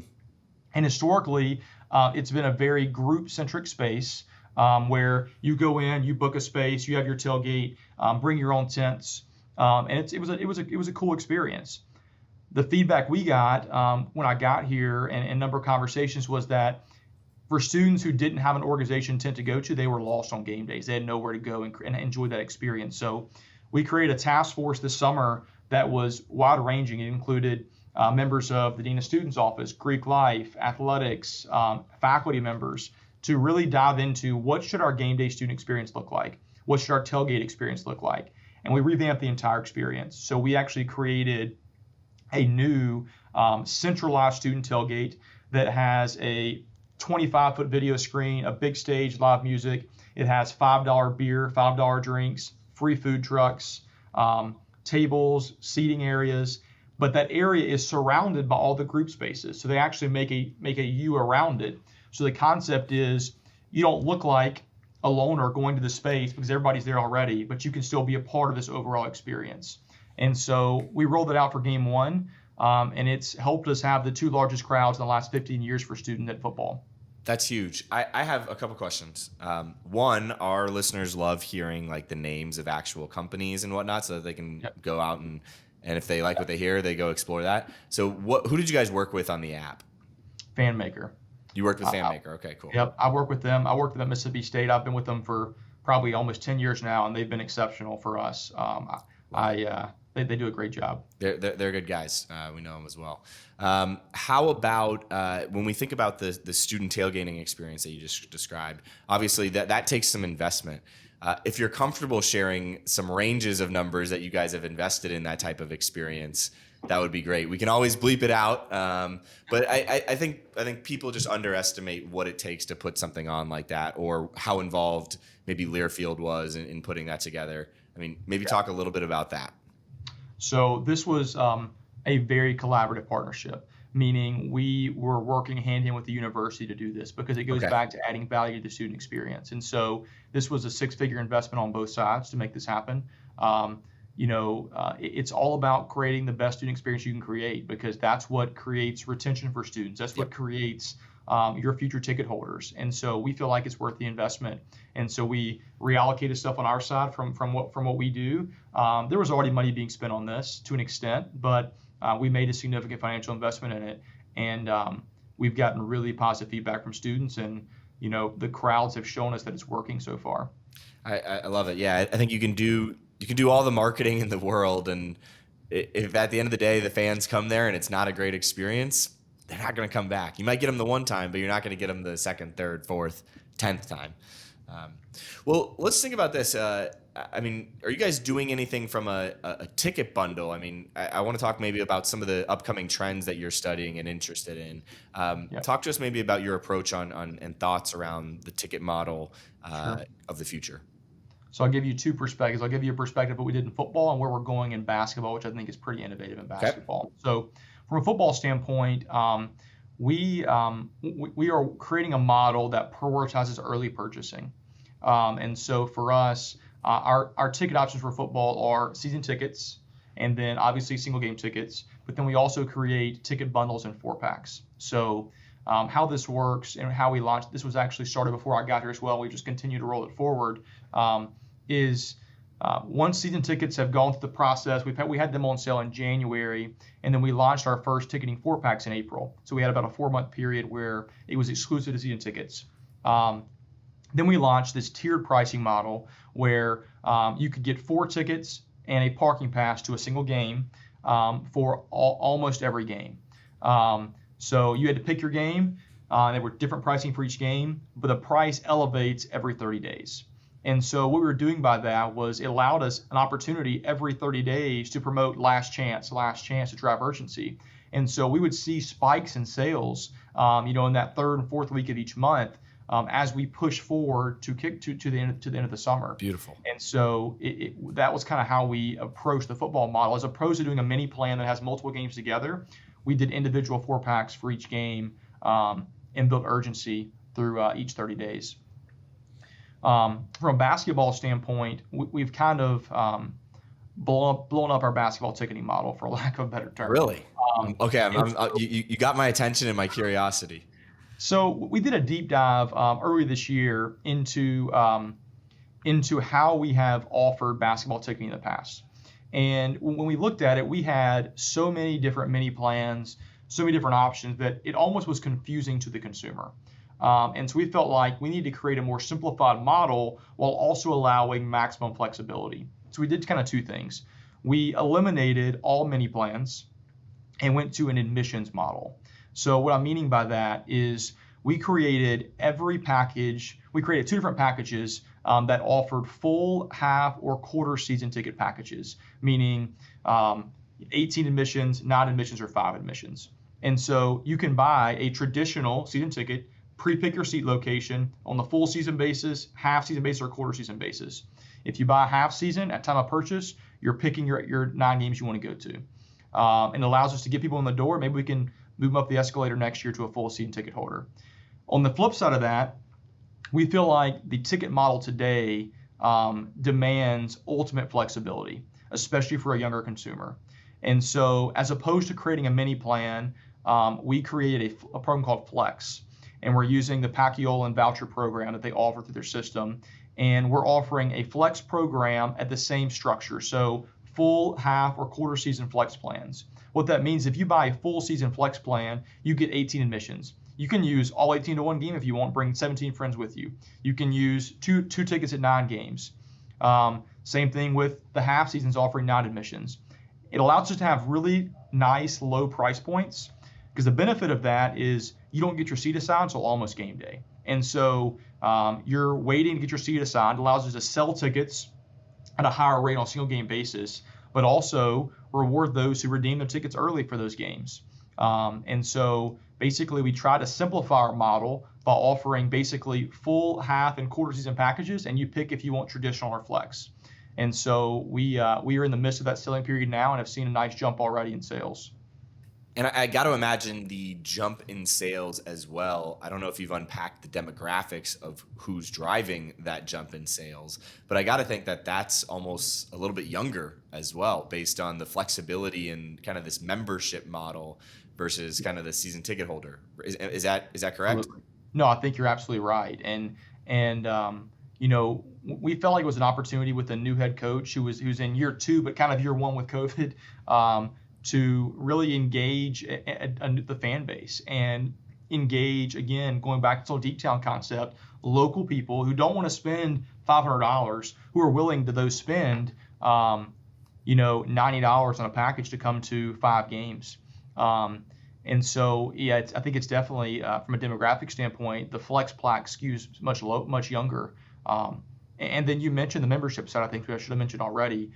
And historically, it's been a very group-centric space where you go in, you book a space, you have your tailgate, bring your own tents, and it was a cool experience. The feedback we got when I got here and a number of conversations was that for students who didn't have an organization tent to go to, they were lost on game days. They had nowhere to go and enjoy that experience. So we created a task force this summer that was wide-ranging. It included members of the Dean of Students Office, Greek Life, athletics, faculty members, to really dive into what should our game day student experience look like? What should our tailgate experience look like? And we revamped the entire experience. So we actually created a new centralized student tailgate that has a 25-foot video screen, a big stage, live music. It has $5 beer, $5 drinks, free food trucks, tables, seating areas. But that area is surrounded by all the group spaces. So they actually make a U around it. So the concept is you don't look like a loner going to the space because everybody's there already, but you can still be a part of this overall experience. And so we rolled it out for game one, and it's helped us have the two largest crowds in the last 15 years for student ed football. That's huge. I have a couple questions. One, our listeners love hearing like the names of actual companies and whatnot so that they can go out and if they like what they hear, they go explore that. So who did you guys work with on the app? FanMaker. You worked with FanMaker. Okay, cool. Yep, I work with them. I worked with them at Mississippi State. I've been with them for probably almost 10 years now, and they've been exceptional for us. They do a great job. They're good guys. We know them as well. How about when we think about the student tailgating experience that you just described? Obviously, that takes some investment. If you're comfortable sharing some ranges of numbers that you guys have invested in that type of experience, that would be great. We can always bleep it out, but I think people just underestimate what it takes to put something on like that, or how involved maybe Learfield was in putting that together. I mean, maybe talk a little bit about that. So this was a very collaborative partnership, meaning we were working hand in hand with the university to do this because it goes back to adding value to the student experience. And so this was a six-figure investment on both sides to make this happen. It's all about creating the best student experience you can create because that's what creates retention for students. That's what creates your future ticket holders. And so we feel like it's worth the investment. And so we reallocated stuff on our side from what we do. There was already money being spent on this to an extent, but we made a significant financial investment in it. And we've gotten really positive feedback from students, and the crowds have shown us that it's working so far. I love it. Yeah, I think you can do all the marketing in the world, and if at the end of the day the fans come there and it's not a great experience, they're not going to come back. You might get them the one time, but you're not going to get them the second, third, fourth, 10th time. Well, let's think about this. I mean, are you guys doing anything from a ticket bundle? I mean, I want to talk maybe about some of the upcoming trends that you're studying and interested in. Talk to us maybe about your approach on and thoughts around the ticket model of the future. So I'll give you two perspectives. I'll give you a perspective of what we did in football and where we're going in basketball, which I think is pretty innovative in basketball. Okay. So from a football standpoint, we are creating a model that prioritizes early purchasing. And so for us, our ticket options for football are season tickets and then obviously single game tickets. But then we also create ticket bundles and 4-packs. So how this works and how we launched, this was actually started before I got here as well. We just continue to roll it forward. Once season tickets have gone through the process, we had them on sale in January, and then we launched our first ticketing 4-packs in April. So we had about a 4-month period where it was exclusive to season tickets. Then we launched this tiered pricing model where you could get 4 tickets and a parking pass to a single game for almost every game. So you had to pick your game. There were different pricing for each game, but the price elevates every 30 days. And so what we were doing by that was it allowed us an opportunity every 30 days to promote last chance to drive urgency. And so we would see spikes in sales, in that third and fourth week of each month as we push forward to the end of the summer. Beautiful. And so that was kind of how we approached the football model. As opposed to doing a mini plan that has multiple games together, we did individual 4-packs for each game and build urgency through each 30 days. From a basketball standpoint, we've kind of blown up our basketball ticketing model, for lack of a better term. Really? Okay, you got my attention and my curiosity. So we did a deep dive earlier this year into how we have offered basketball ticketing in the past. And when we looked at it, we had so many different mini plans, so many different options that it almost was confusing to the consumer. And so we felt like we needed to create a more simplified model while also allowing maximum flexibility. So we did kind of two things. We eliminated all mini plans and went to an admissions model. So what I'm meaning by that is we created two different packages that offered full, half, or quarter season ticket packages, meaning 18 admissions, 9 admissions, or 5 admissions. And so you can buy a traditional season ticket, pre-pick your seat location on the full season basis, half season basis, or quarter season basis. If you buy a half season at time of purchase, you're picking your 9 games you want to go to. And it allows us to get people in the door. Maybe we can move them up the escalator next year to a full season ticket holder. On the flip side of that, we feel like the ticket model today demands ultimate flexibility, especially for a younger consumer. And so as opposed to creating a mini plan, we created a program called Flex. And we're using the Pacquiao and voucher program that they offer through their system. And we're offering a Flex program at the same structure. So full, half, or quarter season Flex plans. What that means, if you buy a full season Flex plan, you get 18 admissions. You can use all 18 to one game if you want, bring 17 friends with you. You can use two tickets at 9 games. Same thing with the half seasons offering 9 admissions. It allows us to have really nice low price points, because the benefit of that is you don't get your seat assigned until almost game day. And so you're waiting to get your seat assigned. It allows us to sell tickets at a higher rate on a single game basis, but also reward those who redeem their tickets early for those games. And so basically we try to simplify our model by offering basically full, half, and quarter season packages, and you pick if you want traditional or flex. And so we are in the midst of that selling period now and have seen a nice jump already in sales. And I got to imagine the jump in sales as well. I don't know if you've unpacked the demographics of who's driving that jump in sales, but I got to think that that's almost a little bit younger as well, based on the flexibility and kind of this membership model versus kind of the season ticket holder. Is that correct? Absolutely. No, I think you're absolutely right. And we felt like it was an opportunity with a new head coach who's in year 2, but kind of year 1 with COVID. To really engage the fan base and engage, again, going back to the Deactown concept, local people who don't want to spend $500, who are willing to spend $90 on a package to come to 5 games. And so, yeah, I think it's definitely, from a demographic standpoint, the Flex Plaque skews much younger. And then you mentioned the membership side, I think I should have mentioned already.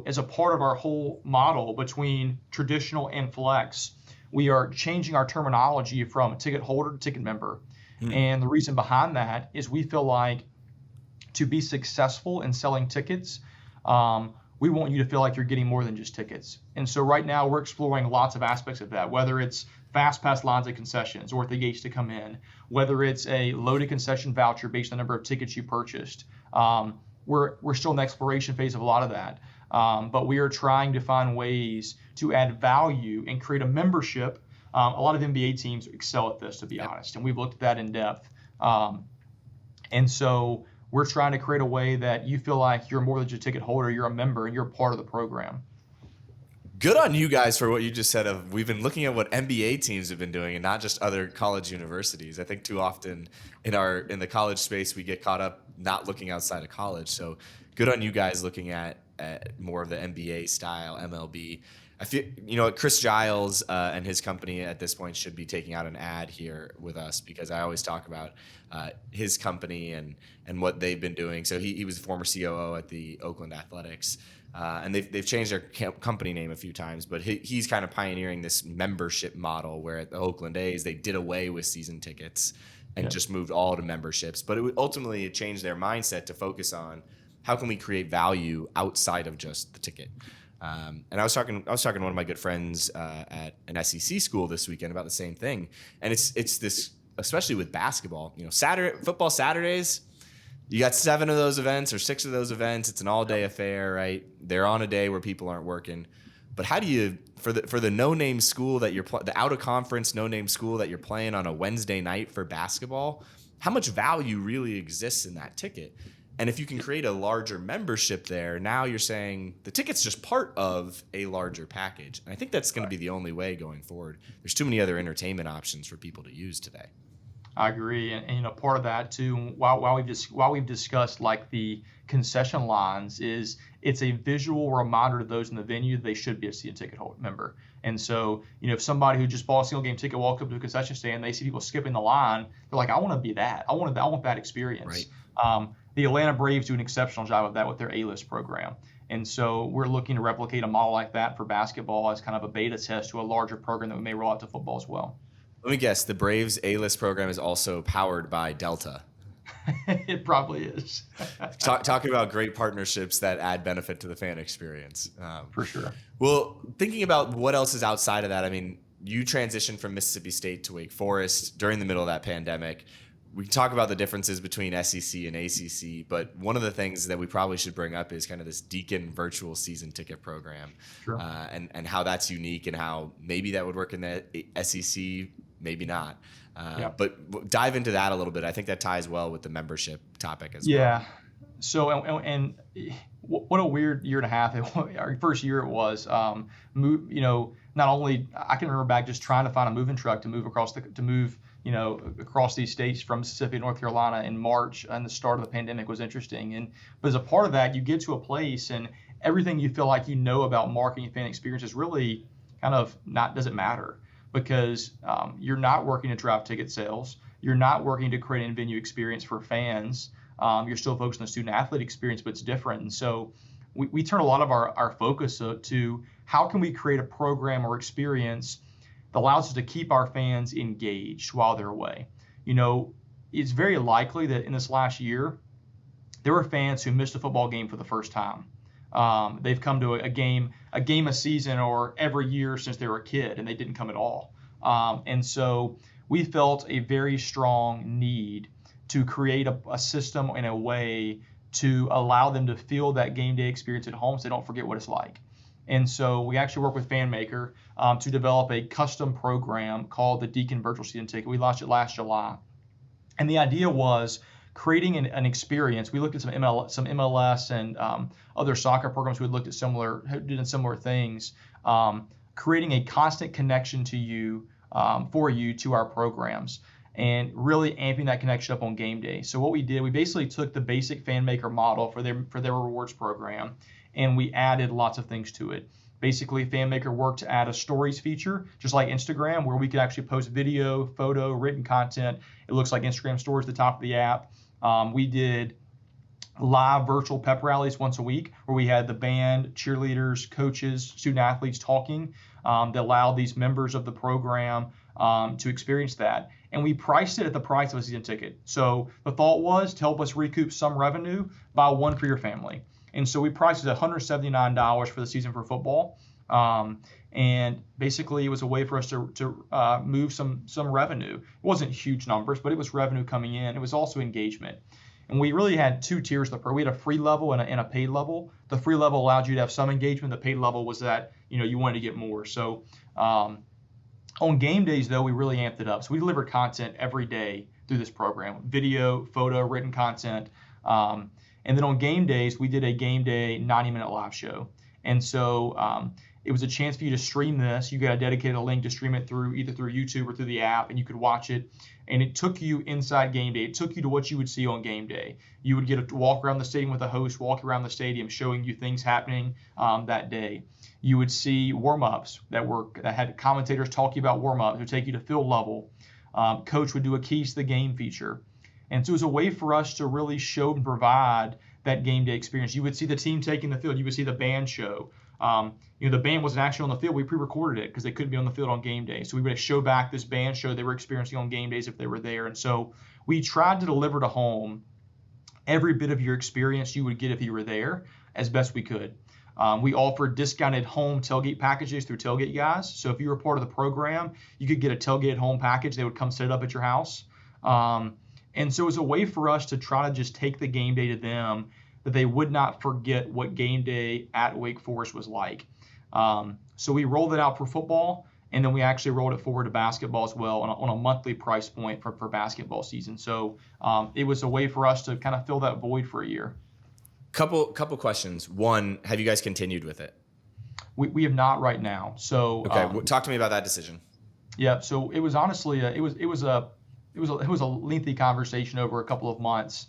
As a part of our whole model between traditional and Flex, we are changing our terminology from ticket holder to ticket member. And the reason behind that is we feel like to be successful in selling tickets, we want you to feel like you're getting more than just tickets. And so right now we're exploring lots of aspects of that, whether it's fast pass lines at concessions or at the gates to come in, whether it's a loaded concession voucher based on the number of tickets you purchased. We're still in the exploration phase of a lot of that. But we are trying to find ways to add value and create a membership. A lot of NBA teams excel at this, to be honest, and we've looked at that in depth. And so we're trying to create a way that you feel like you're more than just a ticket holder, you're a member, and you're part of the program. Good on you guys for what you just said. We've been looking at what NBA teams have been doing and not just other college universities. I think too often in the college space we get caught up not looking outside of college. So good on you guys looking at more of the NBA style MLB. I feel Chris Giles and his company at this point should be taking out an ad here with us, because I always talk about his company and what they've been doing. So he was a former COO at the Oakland Athletics. And they've changed their company name a few times, but he's kind of pioneering this membership model where at the Oakland A's they did away with season tickets and just moved all to memberships. But it changed their mindset to focus on how can we create value outside of just the ticket. And I was talking to one of my good friends at an SEC school this weekend about the same thing. And it's this, especially with basketball, football Saturdays, you got 7 of those events or 6 of those events. It's an all-day affair, right? They're on a day where people aren't working. But how do you, for the no-name school that the out-of-conference no-name school that you're playing on a Wednesday night for basketball, how much value really exists in that ticket? And if you can create a larger membership there, now you're saying the ticket's just part of a larger package. And I think that's going to be the only way going forward. There's too many other entertainment options for people to use today. I agree, and part of that too, while we've discussed like the concession lines, is it's a visual reminder to those in the venue that they should be a season ticket holder member. And so, if somebody who just bought a single game ticket walks up to a concession stand, they see people skipping the line, they're like, I want to be that. I want that experience. Right. The Atlanta Braves do an exceptional job of that with their A-list program. And so we're looking to replicate a model like that for basketball as kind of a beta test to a larger program that we may roll out to football as well. Let me guess, the Braves A-list program is also powered by Delta. It probably is. Talking about great partnerships that add benefit to the fan experience. For sure. Well, thinking about what else is outside of that, I mean, you transitioned from Mississippi State to Wake Forest during the middle of that pandemic. We can talk about the differences between SEC and ACC, but one of the things that we probably should bring up is kind of this Deacon virtual season ticket program. Sure. And how that's unique and how maybe that would work in the SEC, maybe not. But dive into that a little bit. I think that ties well with the membership topic as well. Yeah. So, and what a weird year and a half. Our first year it was, not only, I can remember back just trying to find a moving truck to move across these states from Mississippi to North Carolina in March, and the start of the pandemic was interesting. But as a part of that, you get to a place and everything you feel like about marketing and fan experience is really kind of doesn't matter, because you're not working to drive ticket sales. You're not working to create an in-venue experience for fans. You're still focused on the student athlete experience, but it's different. And so we turn a lot of our focus to how can we create a program or experience that allows us to keep our fans engaged while they're away. It's very likely that in this last year, there were fans who missed a football game for the first time. They've come to a game a season or every year since they were a kid, and they didn't come at all. And so we felt a very strong need to create a system in a way to allow them to feel that game day experience at home so they don't forget what it's like. And so we actually work with FanMaker to develop a custom program called the Deacon Virtual Season Ticket. We launched it last July. And the idea was creating an experience. We looked at some MLS and other soccer programs who had looked at similar things, creating a constant connection to you, to our programs, and really amping that connection up on game day. So what we did, we basically took the basic FanMaker model for their rewards program, and we added lots of things to it. Basically, FanMaker worked to add a stories feature, just like Instagram, where we could actually post video, photo, written content. It looks like Instagram stories at the top of the app. We did live virtual pep rallies once a week, where we had the band, cheerleaders, coaches, student athletes talking, that allowed these members of the program to experience that. And we priced it at the price of a season ticket. So the thought was to help us recoup some revenue, buy one for your family. And so we priced it at $179 for the season for football. And basically it was a way for us to move some revenue. It wasn't huge numbers, but it was revenue coming in. It was also engagement. And we really had 2 tiers. We had a free level and a paid level. The free level allowed you to have some engagement. The paid level was that you wanted to get more. So on game days, though, we really amped it up. So we delivered content every day through this program: video, photo, written content. And then on game days, we did a game day 90-minute live show. And so it was a chance for you to stream this. You got a dedicated link to stream it either through YouTube or through the app, and you could watch it. And it took you inside game day. It took you to what you would see on game day. You would get to walk around the stadium with a host, walk around the stadium, showing you things happening that day. You would see warm-ups that had commentators talking about warm-ups, would take you to field level. Coach would do a keys to the game feature. And so it was a way for us to really show and provide that game day experience. You would see the team taking the field. You would see the band show. The band wasn't actually on the field. We pre-recorded it because they couldn't be on the field on game day. So we would show back this band show they were experiencing on game days if they were there. And so we tried to deliver to home every bit of your experience you would get if you were there as best we could. We offered discounted home tailgate packages through Tailgate Guys. So if you were part of the program, you could get a tailgate at home package. They would come set it up at your house. And so it was a way for us to try to just take the game day to them, that they would not forget what game day at Wake Forest was like. So we rolled it out for football, and then we actually rolled it forward to basketball as well on a monthly price point for basketball season. So it was a way for us to kind of fill that void for a year. Couple questions. One, have you guys continued with it? We have not right now. So okay, talk to me about that decision. Yeah. So it was honestly it was a lengthy conversation over a couple of months.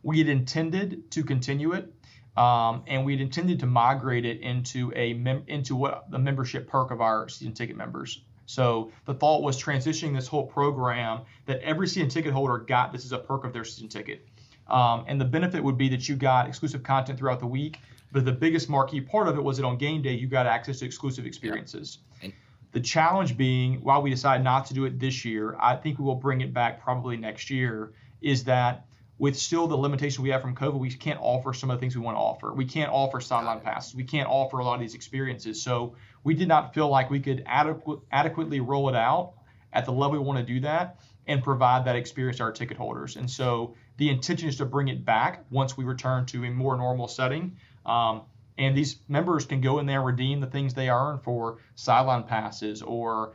We had intended to continue it, and we had intended to migrate it into what the membership perk of our season ticket members. So the thought was transitioning this whole program that every season ticket holder got this as a perk of their season ticket. And the benefit would be that you got exclusive content throughout the week, but the biggest marquee part of it was that on game day, you got access to exclusive experiences. Yeah. The challenge being, while we decided not to do it this year, I think we will bring it back probably next year, is that with still the limitation we have from COVID, we can't offer some of the things we want to offer. We can't offer sideline passes. We can't offer a lot of these experiences. So we did not feel like we could adequately roll it out at the level we want to do that and provide that experience to our ticket holders. And so the intention is to bring it back once we return to a more normal setting. And these members can go in there and redeem the things they earn for sideline passes or,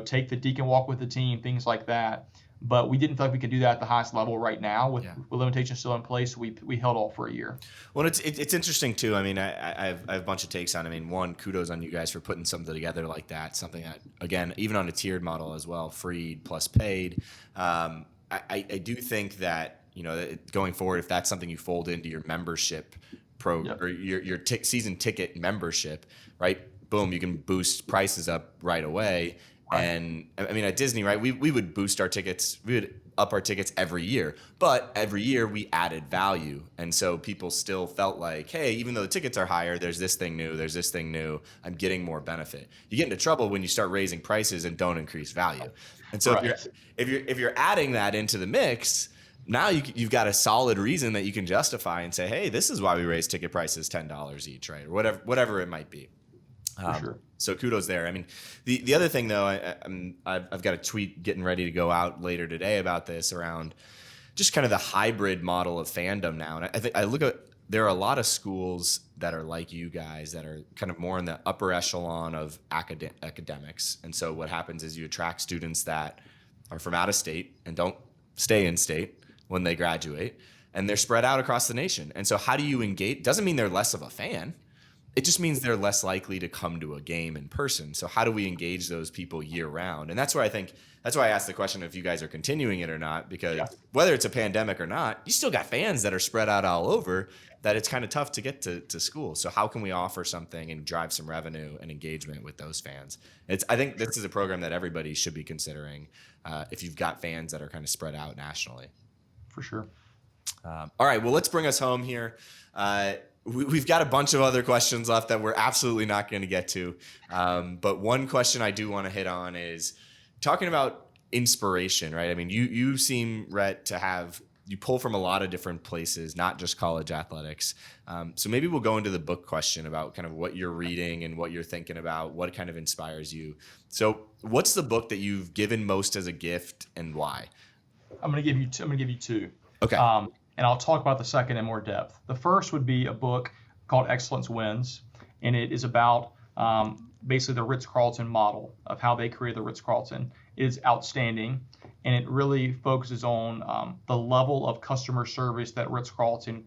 take the Deacon walk with the team, things like that. But we didn't feel like we could do that at the highest level right now with limitations still in place. We held off for a year. Well, it's interesting too. I mean, I have a bunch of takes on it. I mean, one, kudos on you guys for putting something together like that. Something that, again, even on a tiered model as well, free plus paid. I do think that, going forward, if that's something you fold into your membership or your season ticket membership, right? Boom, you can boost prices up right away. Right. And I mean, at Disney, right, we would boost our tickets, we would up our tickets every year, but every year we added value. And so people still felt like, hey, even though the tickets are higher, there's this thing new, I'm getting more benefit. You get into trouble when you start raising prices and don't increase value. And so if you're adding that into the mix, now you've got a solid reason that you can justify and say, hey, this is why we raised ticket prices $10 each, right? Or whatever it might be. For sure. So kudos there. I mean, the other thing though, I've got a tweet getting ready to go out later today about this around just kind of the hybrid model of fandom now. And I think there are a lot of schools that are like you guys that are kind of more in the upper echelon of academics. And so what happens is you attract students that are from out of state and don't stay in state when they graduate, and they're spread out across the nation. And so how do you engage? Doesn't mean they're less of a fan. It just means they're less likely to come to a game in person. So how do we engage those people year round? And that's why I asked the question if you guys are continuing it or not, because whether it's a pandemic or not, you still got fans that are spread out all over that it's kind of tough to get to school. So how can we offer something and drive some revenue and engagement with those fans? I think this is a program that everybody should be considering if you've got fans that are kind of spread out nationally. For sure. All right, well, let's bring us home here. We've got a bunch of other questions left that we're absolutely not going to get to. But one question I do want to hit on is talking about inspiration, right? I mean, you seem, Rhett, you pull from a lot of different places, not just college athletics. So maybe we'll go into the book question about kind of what you're reading and what you're thinking about, what kind of inspires you. So what's the book that you've given most as a gift and why? I'm going to give you two. Okay. And I'll talk about the second in more depth. The first would be a book called Excellence Wins, and it is about basically the Ritz-Carlton model of how they created the Ritz-Carlton. It is outstanding, and it really focuses on the level of customer service that Ritz-Carlton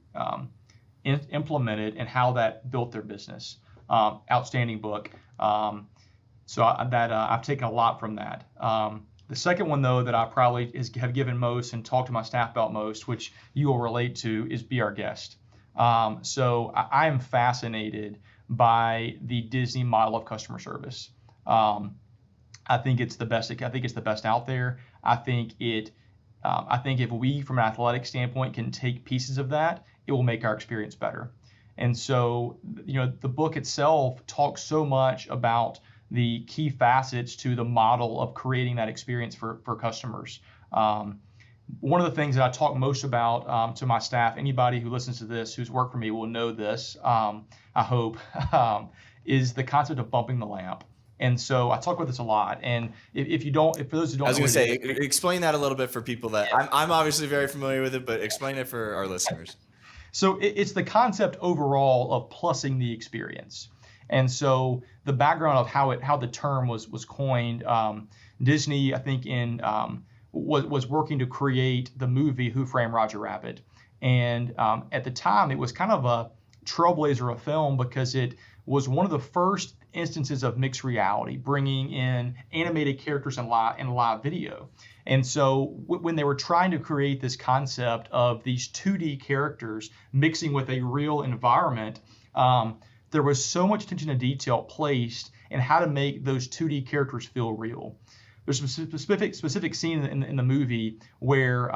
implemented and how that built their business. Outstanding book. So I've taken a lot from that. The second one, though, that I probably have given most and talked to my staff about most, which you will relate to, is Be Our Guest. So I am fascinated by the Disney model of customer service. I think it's the best. I think it's the best out there. I think if we, from an athletic standpoint, can take pieces of that, it will make our experience better. And so, the book itself talks so much about the key facets to the model of creating that experience for customers. one of the things that I talk most about to my staff, anybody who listens to this who's worked for me will know this, I hope, is the concept of bumping the lamp. And so I talk about this a lot. And if for those who don't know, I was going to say, explain that a little bit for people that I'm obviously very familiar with it, but explain it for our listeners. So it's the concept overall of plussing the experience. And so the background of how the term was coined, Disney, I think, was working to create the movie Who Framed Roger Rabbit. And at the time, it was kind of a trailblazer of film because it was one of the first instances of mixed reality, bringing in animated characters in live video. And so when they were trying to create this concept of these 2D characters mixing with a real environment, there was so much attention to detail placed in how to make those 2D characters feel real. There's a specific scene in the movie where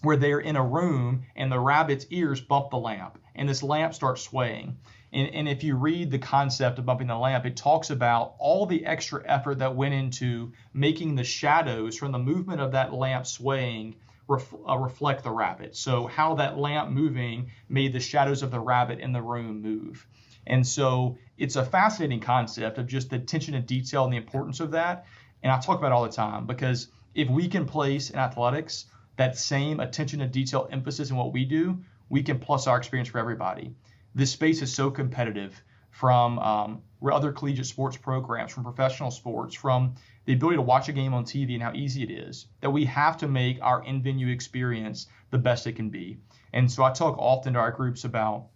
they're in a room and the rabbit's ears bump the lamp, and this lamp starts swaying. And if you read the concept of bumping the lamp, it talks about all the extra effort that went into making the shadows from the movement of that lamp swaying reflect the rabbit. So how that lamp moving made the shadows of the rabbit in the room move. And so it's a fascinating concept of just the attention to detail and the importance of that. And I talk about it all the time because if we can place in athletics that same attention to detail emphasis in what we do, we can plus our experience for everybody. This space is so competitive from other collegiate sports programs, from professional sports, from the ability to watch a game on TV and how easy it is, that we have to make our in-venue experience the best it can be. And so I talk often to our groups about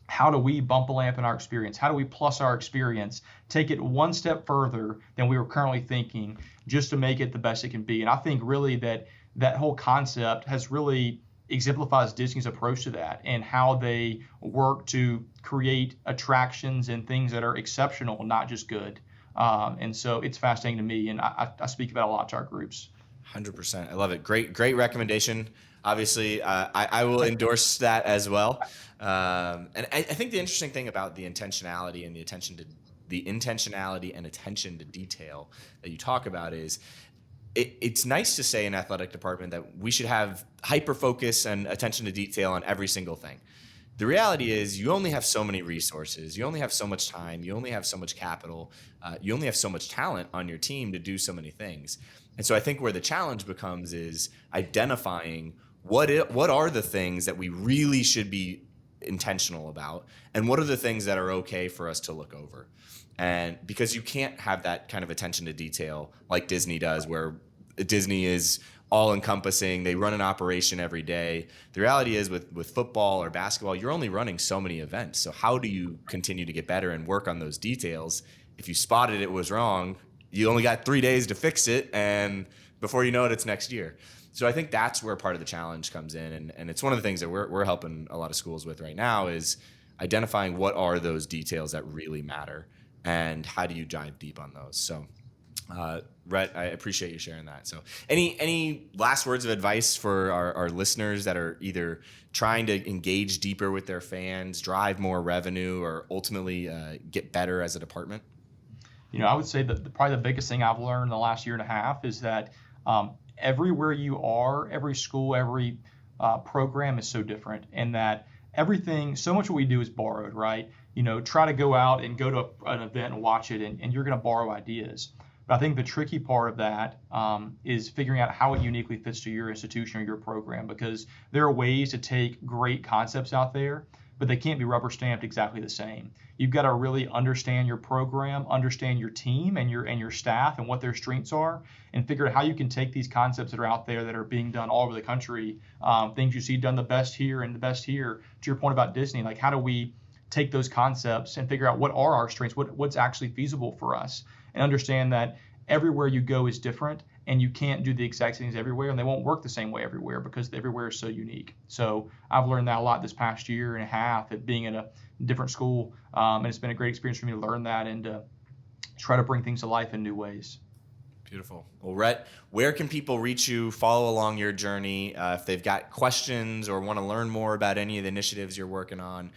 how do we bump a lamp in our experience? How do we plus our experience, take it one step further than we were currently thinking just to make it the best it can be? And I think really that whole concept has really exemplifies Disney's approach to that and how they work to create attractions and things that are exceptional, not just good. And so it's fascinating to me, and I speak about it a lot to our groups. 100%. I love it. Great recommendation. Obviously, I will endorse that as well. And I think the interesting thing about the intentionality and the intentionality and attention to detail that you talk about is it's nice to say in athletic department that we should have hyper focus and attention to detail on every single thing. The reality is you only have so many resources. You only have so much time. You only have so much capital. You only have so much talent on your team to do so many things. And so I think where the challenge becomes is identifying what are the things that we really should be intentional about, and what are the things that are okay for us to look over. And because you can't have that kind of attention to detail like Disney does, where Disney is all encompassing, they run an operation every day. The reality is with football or basketball, you're only running so many events. So how do you continue to get better and work on those details? If you spotted it was wrong, you only got 3 days to fix it, and before you know it, it's next year. So I think that's where part of the challenge comes in, and it's one of the things that we're helping a lot of schools with right now is identifying what are those details that really matter, and how do you dive deep on those. So, Rhett, I appreciate you sharing that. So any last words of advice for our listeners that are either trying to engage deeper with their fans, drive more revenue, or ultimately get better as a department? I would say that probably the biggest thing I've learned in the last year and a half is that everywhere you are, every school, every program is so different, and that everything, so much of what we do is borrowed, right? Try to go out and go to an event and watch it, and you're going to borrow ideas. But I think the tricky part of that is figuring out how it uniquely fits to your institution or your program, because there are ways to take great concepts out there, but they can't be rubber stamped exactly the same. You've got to really understand your program, understand your team and your staff and what their strengths are, and figure out how you can take these concepts that are out there that are being done all over the country, things you see done the best here and the best here. To your point about Disney, like how do we take those concepts and figure out what are our strengths, what's actually feasible for us, and understand that everywhere you go is different, and you can't do the exact things everywhere, and they won't work the same way everywhere because everywhere is so unique. So I've learned that a lot this past year and a half at being at a different school, and it's been a great experience for me to learn that and to try to bring things to life in new ways. Beautiful. Well, Rhett, where can people reach you, follow along your journey? If they've got questions or want to learn more about any of the initiatives you're working on,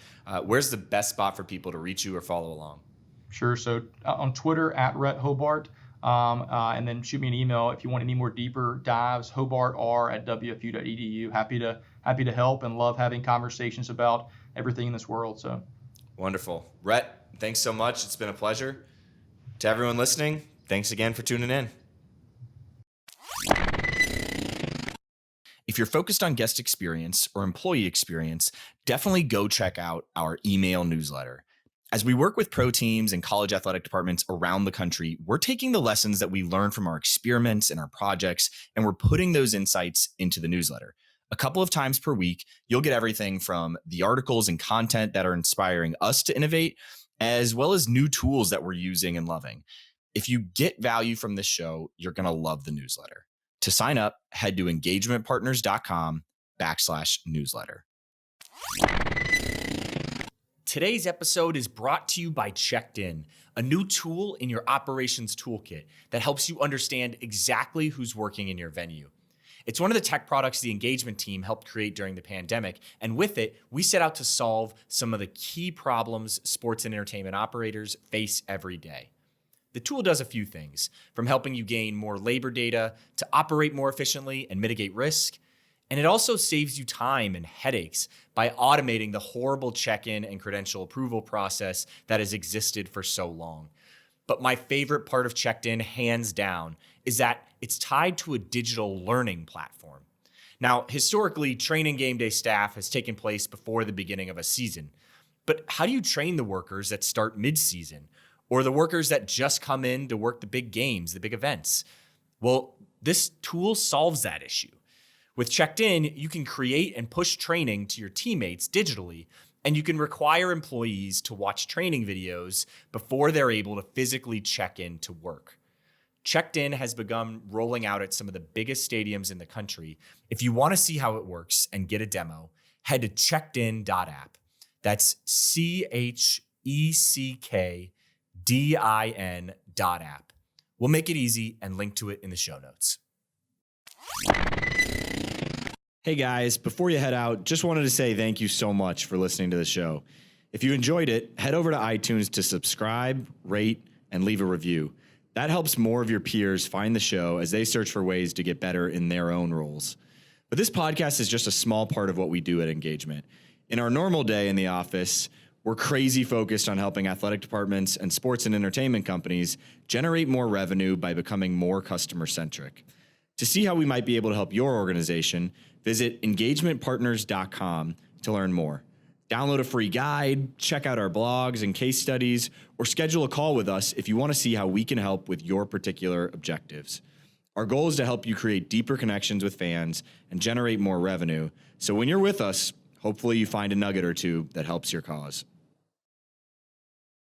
where's the best spot for people to reach you or follow along? Sure. So on Twitter, at Rhett Hobart. and then shoot me an email if you want any more deeper dives. hobartr@wfu.edu. Happy to help and love having conversations about everything in this world. So wonderful. Rhett, thanks so much. It's been a pleasure. To everyone listening, thanks again for tuning in. If you're focused on guest experience or employee experience, definitely go check out our email newsletter. As we work with pro teams and college athletic departments around the country, we're taking the lessons that we learn from our experiments and our projects, and we're putting those insights into the newsletter. A couple of times per week, you'll get everything from the articles and content that are inspiring us to innovate, as well as new tools that we're using and loving. If you get value from this show, you're going to love the newsletter. To sign up, head to engagementpartners.com/newsletter. Today's episode is brought to you by Checked In, a new tool in your operations toolkit that helps you understand exactly who's working in your venue. It's one of the tech products the EngageMint team helped create during the pandemic, and with it, we set out to solve some of the key problems sports and entertainment operators face every day. The tool does a few things, from helping you gain more labor data to operate more efficiently and mitigate risk. And it also saves you time and headaches by automating the horrible check-in and credential approval process that has existed for so long. But my favorite part of Checked In, hands down, is that it's tied to a digital learning platform. Now, historically, training game day staff has taken place before the beginning of a season. But how do you train the workers that start mid-season, or the workers that just come in to work the big games, the big events? Well, this tool solves that issue. With Checked In, you can create and push training to your teammates digitally, and you can require employees to watch training videos before they're able to physically check in to work. Checked In has begun rolling out at some of the biggest stadiums in the country. If you want to see how it works and get a demo, head to checkedin.app. That's CHECKDIN.app. We'll make it easy and link to it in the show notes. Hey guys, before you head out, just wanted to say thank you so much for listening to the show. If you enjoyed it, head over to iTunes to subscribe, rate, and leave a review. That helps more of your peers find the show as they search for ways to get better in their own roles. But this podcast is just a small part of what we do at EngageMint. In our normal day in the office, we're crazy focused on helping athletic departments and sports and entertainment companies generate more revenue by becoming more customer-centric. To see how we might be able to help your organization, visit EngagementPartners.com to learn more. Download a free guide, check out our blogs and case studies, or schedule a call with us if you want to see how we can help with your particular objectives. Our goal is to help you create deeper connections with fans and generate more revenue. So when you're with us, hopefully you find a nugget or two that helps your cause.